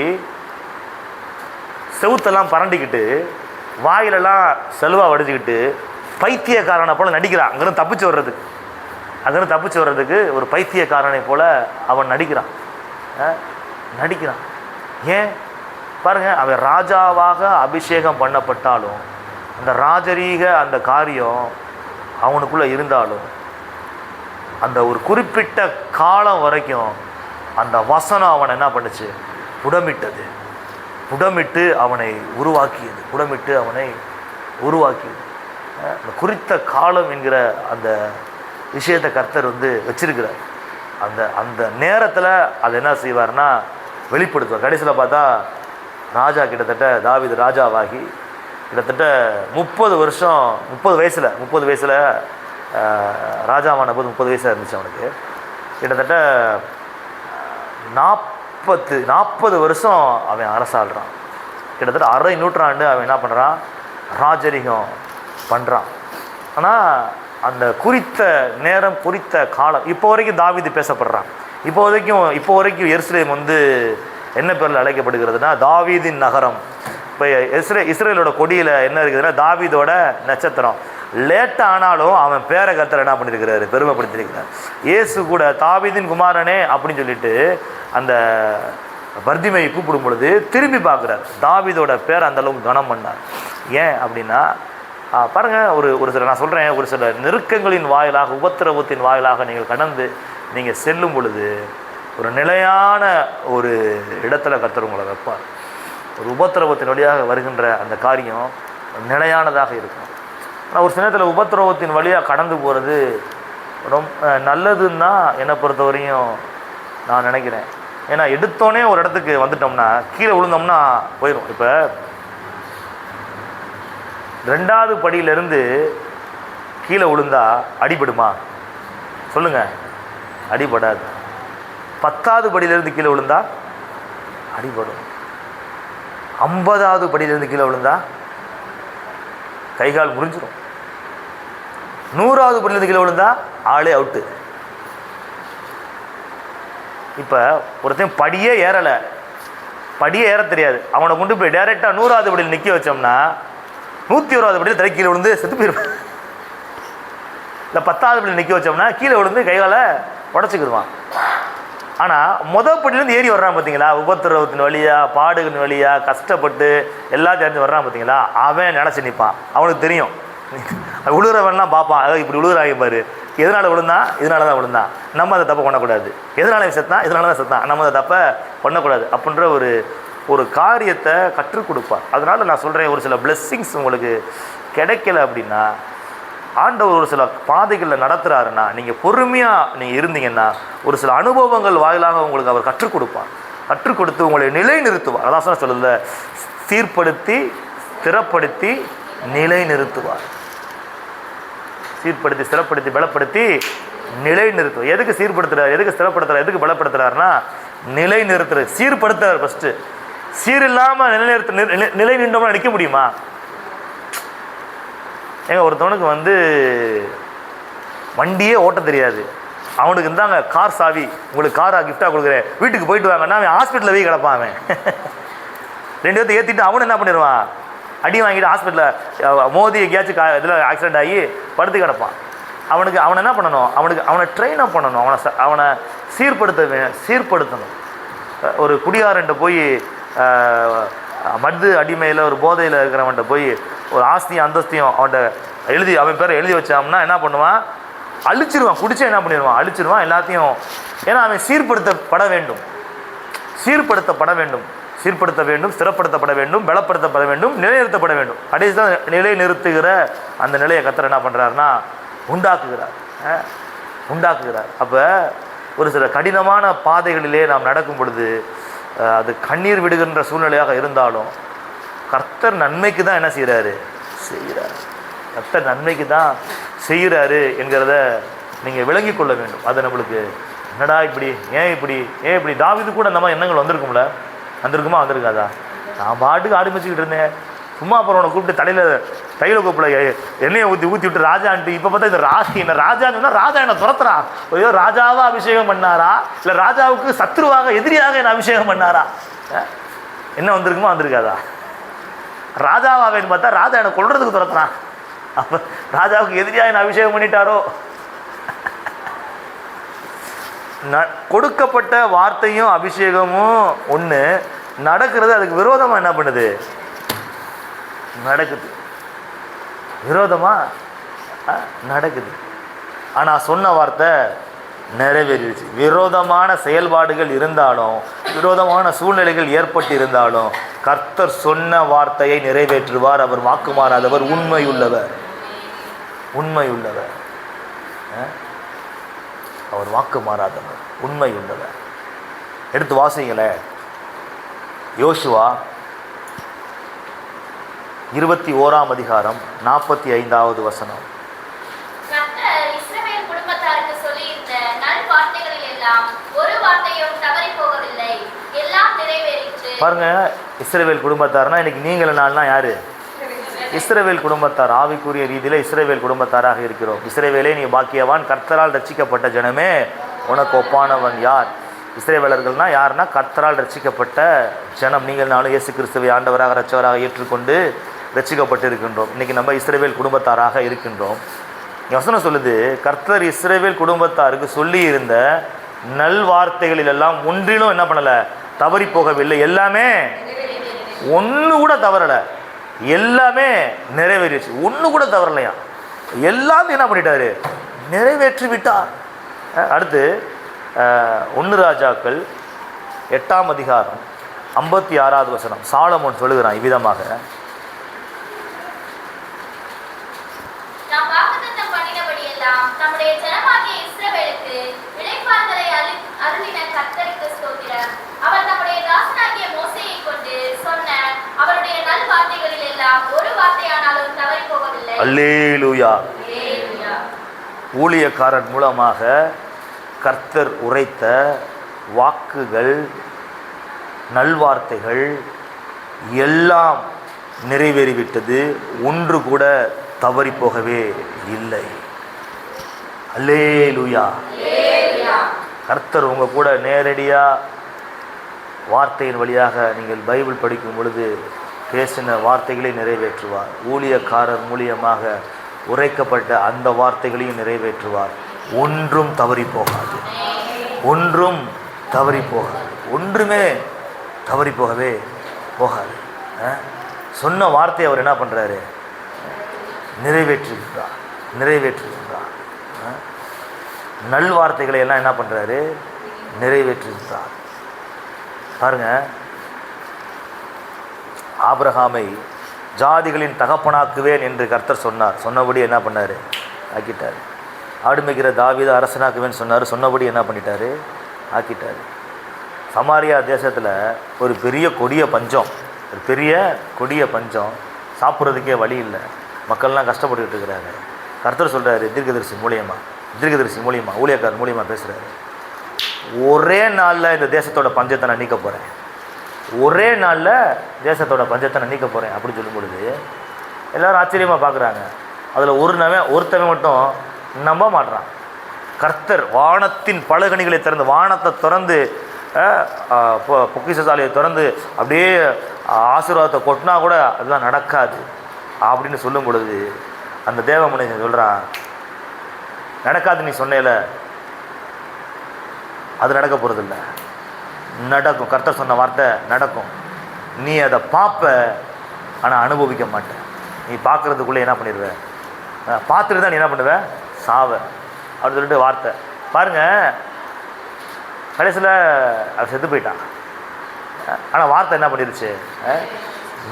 செவுத்தெல்லாம் பரண்டிக்கிட்டு வாயிலெல்லாம் செல்வா வடிச்சுக்கிட்டு பைத்தியக்காரனை போல நடிக்கிறான். அங்கேருந்து தப்பிச்சு வர்றதுக்கு ஒரு பைத்தியக்காரனை போல அவன் நடிக்கிறான். ஏன் பாருங்க, அவன் ராஜாவாக அபிஷேகம் பண்ணப்பட்டாலும் அந்த ராஜரீக அந்த காரியம் அவனுக்குள்ள இருந்தாலும் அந்த ஒரு குறிப்பிட்ட காலம் வரைக்கும் அந்த வசனம் அவனை என்ன பண்ணுச்சு? புடமிட்டு அவனை உருவாக்கியது. அந்த குறித்த காலம் என்கிற அந்த விஷயத்தை கர்த்தர் வச்சிருக்கிறார். அந்த நேரத்தில் அதை என்ன செய்வார்னா வெளிப்படுத்துவார். கடைசியில் பார்த்தா ராஜா கிட்டத்தட்ட தாவீது ராஜாவாகி கிட்டத்தட்ட 30 வருஷம், 30 வயசில் ராஜாவான போது 30 வயசாக இருந்துச்சு அவனுக்கு. கிட்டத்தட்ட 40 வருஷம் அவன் அரசாள்றான். கிட்டத்தட்ட அரை நூற்றாண்டு அவன் என்ன பண்ணுறான்? ராஜரிகம் பண்ணுறான். ஆனால் அந்த குறித்த நேரம், குறித்த காலம் இப்போ வரைக்கும் தாவீது பேசப்படுறான். இப்போ வரைக்கும் எருசலேம் என்ன பேரில் அழைக்கப்படுகிறதுனா தாவீதின் நகரம். இப்போ இஸ்ரேலோட கொடியில் என்ன இருக்குதுன்னா தாவீதோட நட்சத்திரம். லேட்டாக ஆனாலும் அவன் பேரை கர்த்தர் என்ன பண்ணியிருக்கிறாரு? பெருமைப்படுத்தியிருக்கிறார். இயேசு கூட தாவீதின் குமாரனே அப்படின்னு சொல்லிட்டு அந்த பர்திமையை கூப்பிடும் பொழுது திரும்பி பார்க்குறார். தாவீதோட பேரை அந்தளவுக்கு கனம் பண்ணார். ஏன் அப்படின்னா பாருங்கள், ஒரு சில நான் சொல்கிறேன், ஒரு சில நெருக்கங்களின் வாயிலாக, உபத்திரவத்தின் வாயிலாக நீங்கள் கடந்து நீங்கள் செல்லும் பொழுது ஒரு நிலையான ஒரு இடத்துல கர்த்தர் உங்களை வைப்பார். ஒரு உபத்திரவத்தின் வழியாக வருகின்ற அந்த காரியம் நிலையானதாக இருக்கும். ஆனால் ஒரு சில நேரத்தில் உபத்திரவத்தின் வழியாக கடந்து போகிறது ரொம்ப நல்லதுன்னு தான் என்னை பொறுத்தவரையும் நான் நினைக்கிறேன். ஏன்னா எடுத்தோடனே ஒரு இடத்துக்கு வந்துட்டோம்னா கீழே விழுந்தோம்னா போயிடும். இப்போ 2வது படியிலேருந்து கீழே விழுந்தா அடிபடுமா? சொல்லுங்கள், அடிபடாது. 10வது படியிலேருந்து கீழே விழுந்தா அடிபடும். 50வது படியிலேருந்து கீழே விழுந்தா கைகால் முறிஞ்சிடும். 100வது படியிலேருந்து கீழே விழுந்தா ஆளே அவுட்டு. இப்போ ஒருத்தன் படியே ஏற தெரியாது, அவனை கொண்டு போய் டைரெக்டாக 100வது படியில் நிற்க வச்சோம்னா 101வது படியில் தலை கீழே விழுந்து செத்து போயிடுவான். இல்லை 10வது படியில் நிற்க வச்சோம்னா கீழே விழுந்து கைகாலை உடச்சிக்கிடுவான். ஆனால் படியிலேருந்து ஏறி வர்றான் பார்த்தீங்களா? உபத்திரவத்தின் வழியாக, பாடுகளின் வழியாக கஷ்டப்பட்டு எல்லாத்தையும் அறிஞ்சு வர்றான் பார்த்தீங்களா? அவன் நினச்சி நிற்பான். அவனுக்கு தெரியும், விழுகிறவன்லாம் பார்ப்பான், அதாவது இப்படி விழுகிறாங்க பாரு, எதனால் விழுந்தான்? இதனால தான் விழுந்தான், நம்ம அதை தப்பை பண்ணக்கூடாது. எதனால செத்தான்? இதனால தான் செத்தான், நம்ம அதை தப்பை பண்ணக்கூடாது அப்படின்ற ஒரு காரியத்தை கற்றுக் கொடுப்பார். அதனால் நான் சொல்கிறேன், ஒரு சில பிளெஸ்ஸிங்ஸ் உங்களுக்கு கிடைக்கல அப்படின்னா, ஆண்டவர் ஒரு சில பாதைகளில் நடத்துகிறாருன்னா நீங்கள் பொறுமையாக நீங்கள் இருந்தீங்கன்னா ஒரு சில அனுபவங்கள் வாயிலாக உங்களுக்கு அவர் கற்றுக் கொடுப்பார். கற்றுக் கொடுத்து உங்களை நிலை நிறுத்துவார். அதான் சொல்லுதில்ல, சீர்படுத்தி ஸ்திரப்படுத்தி நிலை நிறுத்துவார். சீர்படுத்தி ஸ்திரப்படுத்தி பலப்படுத்தி நிலை நிறுத்துவார். எதுக்கு சீர்படுத்துகிறார், எதுக்கு ஸ்திரப்படுத்துகிறார், எதுக்கு பலப்படுத்துகிறாருன்னா நிலை நிறுத்துறது. சீர்படுத்துறார் ஃபஸ்ட்டு. சீர் இல்லாமல் நிலை நின்றோம்னா நிற்க முடியுமா? ஏங்க, ஒருத்தவனுக்கு வண்டியே ஓட்ட தெரியாது, அவனுக்கு இருந்தாங்க கார் சாவி, உங்களுக்கு காராக கிஃப்டாக கொடுக்குறேன், வீட்டுக்கு போயிட்டு வாங்கன்னா அவன் ஹாஸ்பிட்டலில் போய் கிடப்பான். அவன் 2 பேர்த்து ஏற்றிட்டு அவனு என்ன பண்ணிடுவான்? அடி வாங்கிட்டு ஹாஸ்பிட்டலில் மோதி எங்கேயாச்சும் இதில் ஆக்சிடென்ட் ஆகி படுத்து கிடப்பான். அவனை என்ன பண்ணணும்? அவனை ட்ரெயின் அப் பண்ணணும். அவனை சீர்படுத்தணும். ஒரு குடியாரன்ட்ட போய் மது அடிமையில் ஒரு போதையில் இருக்கிறவன்ட்ட போய் ஒரு ஆஸ்தியும் அந்தஸ்தியும் அவன் பேரை எழுதி வச்சாம்னா என்ன பண்ணுவான்? அழிச்சிருவான். குடிச்சா என்ன பண்ணிடுவான்? அழிச்சிருவான் எல்லாத்தையும். ஏன்னா அவன் சீர்படுத்த வேண்டும், ஸ்திரப்படுத்தப்பட வேண்டும், பலப்படுத்தப்பட வேண்டும், நிலைநிறுத்தப்பட வேண்டும். கடைசி தான் நிலை நிறுத்துகிற அந்த நிலையை கர்த்தர் என்ன பண்ணுறாருன்னா உண்டாக்குகிறார். அப்போ ஒரு சில கடினமான பாதைகளிலே நாம் நடக்கும் பொழுது அது கண்ணீர் விடுகின்ற சூழ்நிலையாக இருந்தாலும் கர்த்தர் நன்மைக்கு தான் என்ன செய்கிறாரு? கர்த்தர் நன்மைக்கு தான் செய்கிறாரு என்கிறத நீங்கள் விளங்கி கொள்ள வேண்டும். அது நம்மளுக்கு என்னடா இப்படி, ஏன் இப்படி தாவீது கூட அந்த மாதிரி எண்ணங்கள் வந்திருக்கும்ல? வந்திருக்காதா? நான் பாட்டுக்கு ஆடு மேய்ச்சிக்கிட்டு இருந்தேன். சும்மா அப்புறம் உன்னை கூப்பிட்டு தைல கோப்பில் எண்ணெயை ஊற்றி விட்டு ராஜான்ட்டு. இப்போ பார்த்தா இந்த என்ன ராஜான்னு சொன்னால் ராஜா என்னை துரத்துறா. ஐயோ, ராஜாவாக அபிஷேகம் பண்ணாரா இல்லை ராஜாவுக்கு சத்ருவாக எதிரியாக என்னை அபிஷேகம் பண்ணாரா? என்ன வந்திருக்குமோ வந்திருக்காதா? ராஜாவாவேன்னு பார்த்தா ராஜா என்னை கொல்றதுக்கு துரத்துறான். அப்போ ராஜாவுக்கு எதிரியாக என்னை அபிஷேகம் பண்ணிட்டாரோ? கொடுக்கப்பட்ட வார்த்தையும் அபிஷேகமும் ஒன்று, நடக்கிறது அதுக்கு விரோதமாக என்ன பண்ணுது? நடக்குது. விரோதமாக நடக்குது. ஆனால் சொன்ன வார்த்தை நிறைவேறிடுச்சு. விரோதமான செயல்பாடுகள் இருந்தாலும், விரோதமான சூழ்நிலைகள் ஏற்பட்டு இருந்தாலும் கர்த்தர் சொன்ன வார்த்தையை நிறைவேற்றுவார். அவர் வாக்கு மாறாதவர், உண்மையுள்ளவர். உண்மையுள்ளவர். அவர் வாக்கு மாறாதவர், உண்மையுள்ளவர். எடுத்து வாசிங்களேன். யோசுவா 21ஆம் அதிகாரம் 45வது வசனம். கர்த்தர் இஸ்ரவேல் குடும்பத்தாருக்கு சொல்லியிருந்த நல்வார்த்தைகளில் எல்லாம் ஒரு வார்த்தையும் தவறி போகவில்லை, எல்லாம் நிறைவேறிற்று. பாருங்க, இஸ்ரவேல் குடும்பத்தார்னா இன்னைக்கு நீங்கள் நாள்னா யாரு? இஸ்ரவேல் குடும்பத்தார். ஆவிக்குரிய ரீதியில் இஸ்ரவேல் குடும்பத்தாராக இருக்கிறோம். இஸ்ரவேலே நீ பாக்கியவான், கர்த்தரால் ரட்சிக்கப்பட்ட ஜனமே உனக்கு ஒப்பானவன் யார்? இஸ்ரவேலர்கள்னா யாருன்னா கர்த்தரால் ரட்சிக்கப்பட்ட ஜனம். நீங்கள் நானும் இயேசு கிறிஸ்துவை ஆண்டவராக இரட்சகராக ஏற்றுக்கொண்டு ரட்சிக்கப்பட்டு இருக்கின்றோம். இன்றைக்கி நம்ம இஸ்ரவேல் குடும்பத்தாராக இருக்கின்றோம். வசனம் சொல்லுது, கர்த்தர் இஸ்ரவேல் குடும்பத்தாருக்கு சொல்லி இருந்த நல்வார்த்தைகளிலெல்லாம் ஒன்றிலும் என்ன பண்ணலை? தவறி போகவில்லை. எல்லாமே ஒன்று கூட தவறலை, எல்லாமே நிறைவேறிச்சு. ஒன்று கூட தவறலையா? எல்லாமே என்ன பண்ணிட்டாரு? நிறைவேற்றி விட்டார். அடுத்து 1 ராஜாக்கள் 8ஆம் அதிகாரம் 56வது வசனம். சாலமோன் சொல்லுகிறான் இவ்விதமாக, நாம் வாக்குத்தத்தம் பண்ணினபடியெல்லாம் தம்முடைய ஜனமாகிய இஸ்ரவேலுக்கு இளைப்பாறுதலை அருளின கர்த்தருக்கு ஸ்தோத்திரம். அவர் தம்முடைய தாசனாகிய மோசேயை கொண்டு சொன்ன அவருடைய நல்வார்த்தைகளில் எல்லாம் ஒரு வார்த்தையானாலும் தவறி போகவில்லை. அல்லேலூயா. அல்லேலூயா. ஊழியக்காரன் மூலமாக கர்த்தர் உரைத்த வாக்குகள், நல்வார்த்தைகள் எல்லாம் நிறைவேறிவிட்டது. ஒன்று கூட தவறி போகவே இல்லை. அல்லேலூயா. கர்த்தர் உங்கள் கூட நேரடியாக வார்த்தையின் வழியாக நீங்கள் பைபிள் படிக்கும் பொழுது பேசின வார்த்தைகளை நிறைவேற்றுவார். ஊழியக்காரர் மூலியமாக உரைக்கப்பட்ட அந்த வார்த்தைகளையும் நிறைவேற்றுவார். ஒன்றும் தவறி போகாது, ஒன்றும் தவறி போகாது, ஒன்றுமே தவறி போகவே போகாது. சொன்ன வார்த்தையை அவர் என்ன பண்ணுறாரு? நிறைவேற்றுகின்றார். நல்வார்த்தைகளை எல்லாம் என்ன பண்ணுறாரு? நிறைவேற்றுகின்றார். பாருங்க, ஆபிரகாமை ஜாதிகளின் தகப்பனாக்குவேன் என்று கர்த்தர் சொன்னார். சொன்னபடி என்ன பண்ணார்? ஆக்கிட்டார். ஆடுமைக்கிற தாவீதை அரசனாக்குவேன்னு சொன்னார். சொன்னபடி என்ன பண்ணிட்டாரு? ஆக்கிட்டார். சமாரியா தேசத்தில் ஒரு பெரிய கொடிய பஞ்சம், சாப்பிட்றதுக்கே வழி இல்லை, மக்கள்லாம் கஷ்டப்பட்டுக்கிட்டு இருக்கிறாங்க. கர்த்தர் சொல்கிறாரு, தீர்க்கதரிசி மூலியமாக ஊழியக்காரர் மூலியமாக பேசுகிறாரு, ஒரே நாளில் இந்த தேசத்தோட பஞ்சத்தை நான் நீக்க போகிறேன், ஒரே நாளில் தேசத்தோட பஞ்சத்தை நான் நீக்க போகிறேன் அப்படின்னு சொல்லும் பொழுது எல்லோரும் ஆச்சரியமாக பார்க்குறாங்க. அதில் ஒருத்தவன் மட்டும் நம்ப மாட்றான். கர்த்தர் வானத்தின் பலகணிகளை திறந்து, வானத்தை திறந்து, பொக்கிஷசாலையை திறந்து அப்படியே ஆசீர்வாதத்தை கொட்டினா கூட அதெல்லாம் நடக்காது அப்படின்னு சொல்லும் பொழுது அந்த தேவ மனுஷன் சொல்கிறான், நடக்காது நீ சொன்னேல, அது நடக்க போகிறதில்ல, நடக்கும். கர்த்தர் சொன்ன வார்த்தை நடக்கும். நீ அதை பார்ப்ப, ஆனால் அனுபவிக்க மாட்டேன். நீ பார்க்குறதுக்குள்ளே என்ன பண்ணிடுவ? பார்த்துட்டு தான் நீ என்ன பண்ணுவ? சாவ அப்படின்னு சொல்லிட்டு வார்த்தை. பாருங்கள், கடைசியில் அவன் செத்து போயிட்டான். ஆனால் வார்த்தை என்ன பண்ணிருச்சு?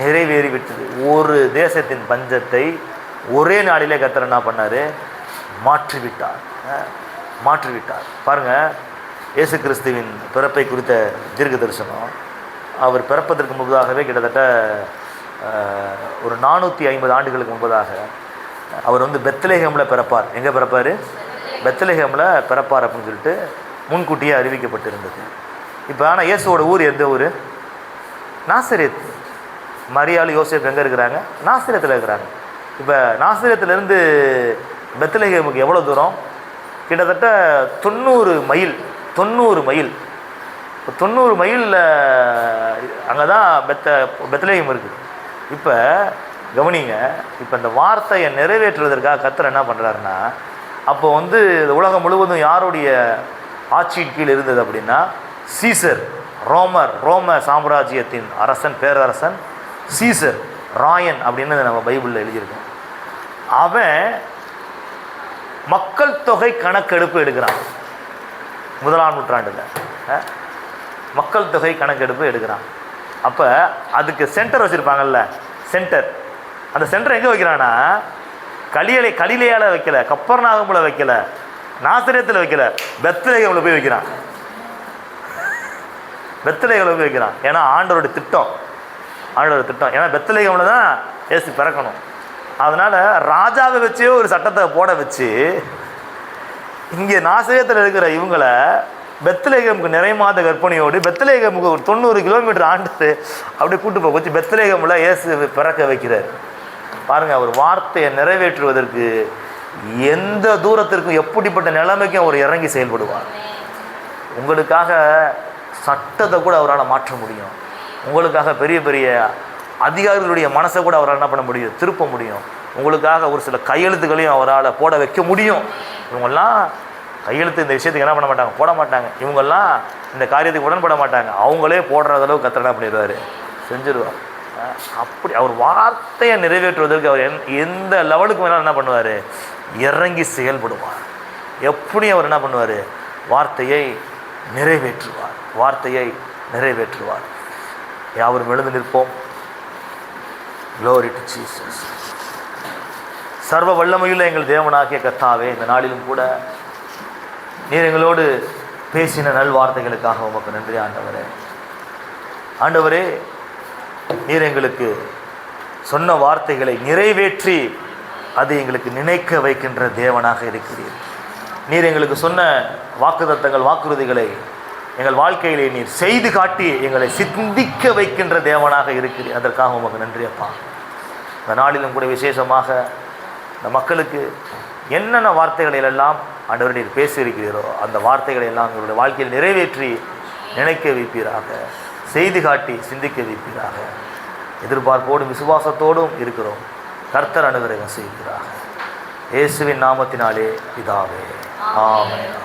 நிறைவேறி விட்டது. ஒரு தேசத்தின் பஞ்சத்தை ஒரே நாளிலே கர்த்தர் என்ன பண்ணார்? மாற்றிவிட்டார். பாருங்கள், இயேசு கிறிஸ்துவின் பிறப்பை குறித்த தீர்க்க தரிசனம் அவர் பிறப்பதற்கு முன்பதாகவே கிட்டத்தட்ட ஒரு 450 ஆண்டுகளுக்கு முன்பதாக அவர் பெத்லெஹேமில் பிறப்பார். எங்கே பிறப்பார்? பெத்லெஹேமில் பிறப்பார் அப்படின்னு சொல்லிட்டு முன்கூட்டியே அறிவிக்கப்பட்டிருந்தது. இப்போ ஆனால் இயேசுவோட ஊர் எந்த ஊர்? நாசரேத். மரியாள் யோசேப்பு எங்கே இருக்கிறாங்க? நாசரேத்தில் இருக்கிறாங்க. இப்போ நாசரேத்திலேருந்து பெத்லகேமுக்கு எவ்வளோ தூரம்? கிட்டத்தட்ட 90 மைல். 90 மைல். இப்போ 90 மைலில் அங்கே தான் பெத்லகேம் இருக்குது. இப்போ கவனிங்க, இப்போ இந்த வார்த்தையை நிறைவேற்றுவதற்காக கர்த்தர் என்ன பண்ணுறாருன்னா, அப்போ வந்து உலகம் முழுவதும் யாருடைய ஆட்சியின் கீழ் இருந்தது அப்படின்னா, சீசர், ரோம சாம்ராஜ்யத்தின் அரசன், பேரரசன் சீசர், ராயன் அப்படின்னு நம்ம பைபிளில் எழுதியிருக்கோம். அவன் மக்கள் தொகை கணக்கெடுப்பு எடுக்கிறான். 1ஆம் நூற்றாண்டில் மக்கள் தொகை கணக்கெடுப்பு எடுக்கிறான். அப்போ அதுக்கு சென்டர் வச்சுருப்பாங்கல்ல, சென்டர். அந்த சென்டர் எங்கே வைக்கிறான்னா, கலிலேயாவில் வைக்கல, கப்பர்நாகமில் வைக்கல, நாசரேத்தில் வைக்கல, பெத்லகேமில் போய் வைக்கிறான். பெத்லகேமில் போய் வைக்கிறான். ஏன்னா ஆண்டவரோட திட்டம். ஏன்னா பெத்லகேமில் தான் இயேசு பிறக்கணும். அதனால் ராஜாவை வச்சே ஒரு சட்டத்தை போட வச்சு இங்கே நாசரேத்தில் இருக்கிற இவங்களை பெத்லகேமுக்கு நிறை மாத கற்பனையோடு பெத்லகேமுக்கு ஒரு 90 கிலோமீட்டர் ஆண்டு அப்படியே கூட்டு போக வச்சு பெத்லகேமில் இயேசு பிறக்க வைக்கிறார். பாருங்கள், அவர் வார்த்தையை நிறைவேற்றுவதற்கு எந்த தூரத்திற்கும் எப்படிப்பட்ட நிலைமைக்கும் அவர் இறங்கி செயல்படுவார். உங்களுக்காக சட்டத்தை கூட அவரால் மாற்ற முடியும். உங்களுக்காக பெரிய பெரிய அதிகாரிகளுடைய மனசை கூட அவரால் என்ன பண்ண முடியும்? திருப்ப முடியும். உங்களுக்காக ஒரு சில கையெழுத்துக்களையும் அவரால் போட வைக்க முடியும். இவங்கெல்லாம் கையெழுத்து இந்த விஷயத்துக்கு என்ன பண்ண மாட்டாங்க? போட மாட்டாங்க. இவங்கெல்லாம் இந்த காரியத்துக்கு உடன்பட மாட்டாங்க. அவங்களே போடுற அளவு கர்த்தர் என்ன பண்ணிடுவார்? செஞ்சிருவார். அப்படி அவர் வார்த்தையை நிறைவேற்றுவதற்கு அவர் எந்த லெவலுக்கு வேணாலும் என்ன பண்ணுவார்? இறங்கி செயல்படுவார். எப்படி அவர் என்ன பண்ணுவார்? வார்த்தையை நிறைவேற்றுவார். யாவரும் எழுந்து நிற்போம். Glory to Jesus. சர்வ வல்லமையுள்ள எங்கள் தேவனாகிய கர்த்தாவே, இந்த நாளிலும் கூட நீர் எங்களோடு பேசின நல்வார்த்தைகளுக்காக உமக்கு நன்றி ஆண்டவரே. நீர் எங்களுக்கு சொன்ன வார்த்தைகளை நிறைவேற்றி அதை எங்களுக்கு நினைக்க வைக்கின்ற தேவனாக இருக்கிறீர். நீர் எங்களுக்கு சொன்ன வாக்குத்தத்தங்கள், வாக்குறுதிகளை எங்கள் வாழ்க்கையிலே நீர் செய்து காட்டி எங்களை சிந்திக்க வைக்கின்ற தேவனாக இருக்கிறீர். அதற்காக உமக்கு நன்றி அப்பா. இந்த நாளிலும் கூட விசேஷமாக இந்த மக்களுக்கு என்னென்ன வார்த்தைகளெல்லாம் ஆண்டவர் நீர் பேசியிருக்கிறீரோ அந்த வார்த்தைகளை எல்லாம் எங்களுடைய வாழ்க்கையில் நிறைவேற்றி நினைக்க வைப்பீராக, செய்து காட்டி சிந்திக்க வைப்பீராக. எதிர்பார்ப்போடும் விசுவாசத்தோடும் இருக்கிறோம். கர்த்தர் அனுகிரகம் செய்கிறார். இயேசுவின் நாமத்தினாலே பிதாவே, ஆமென்.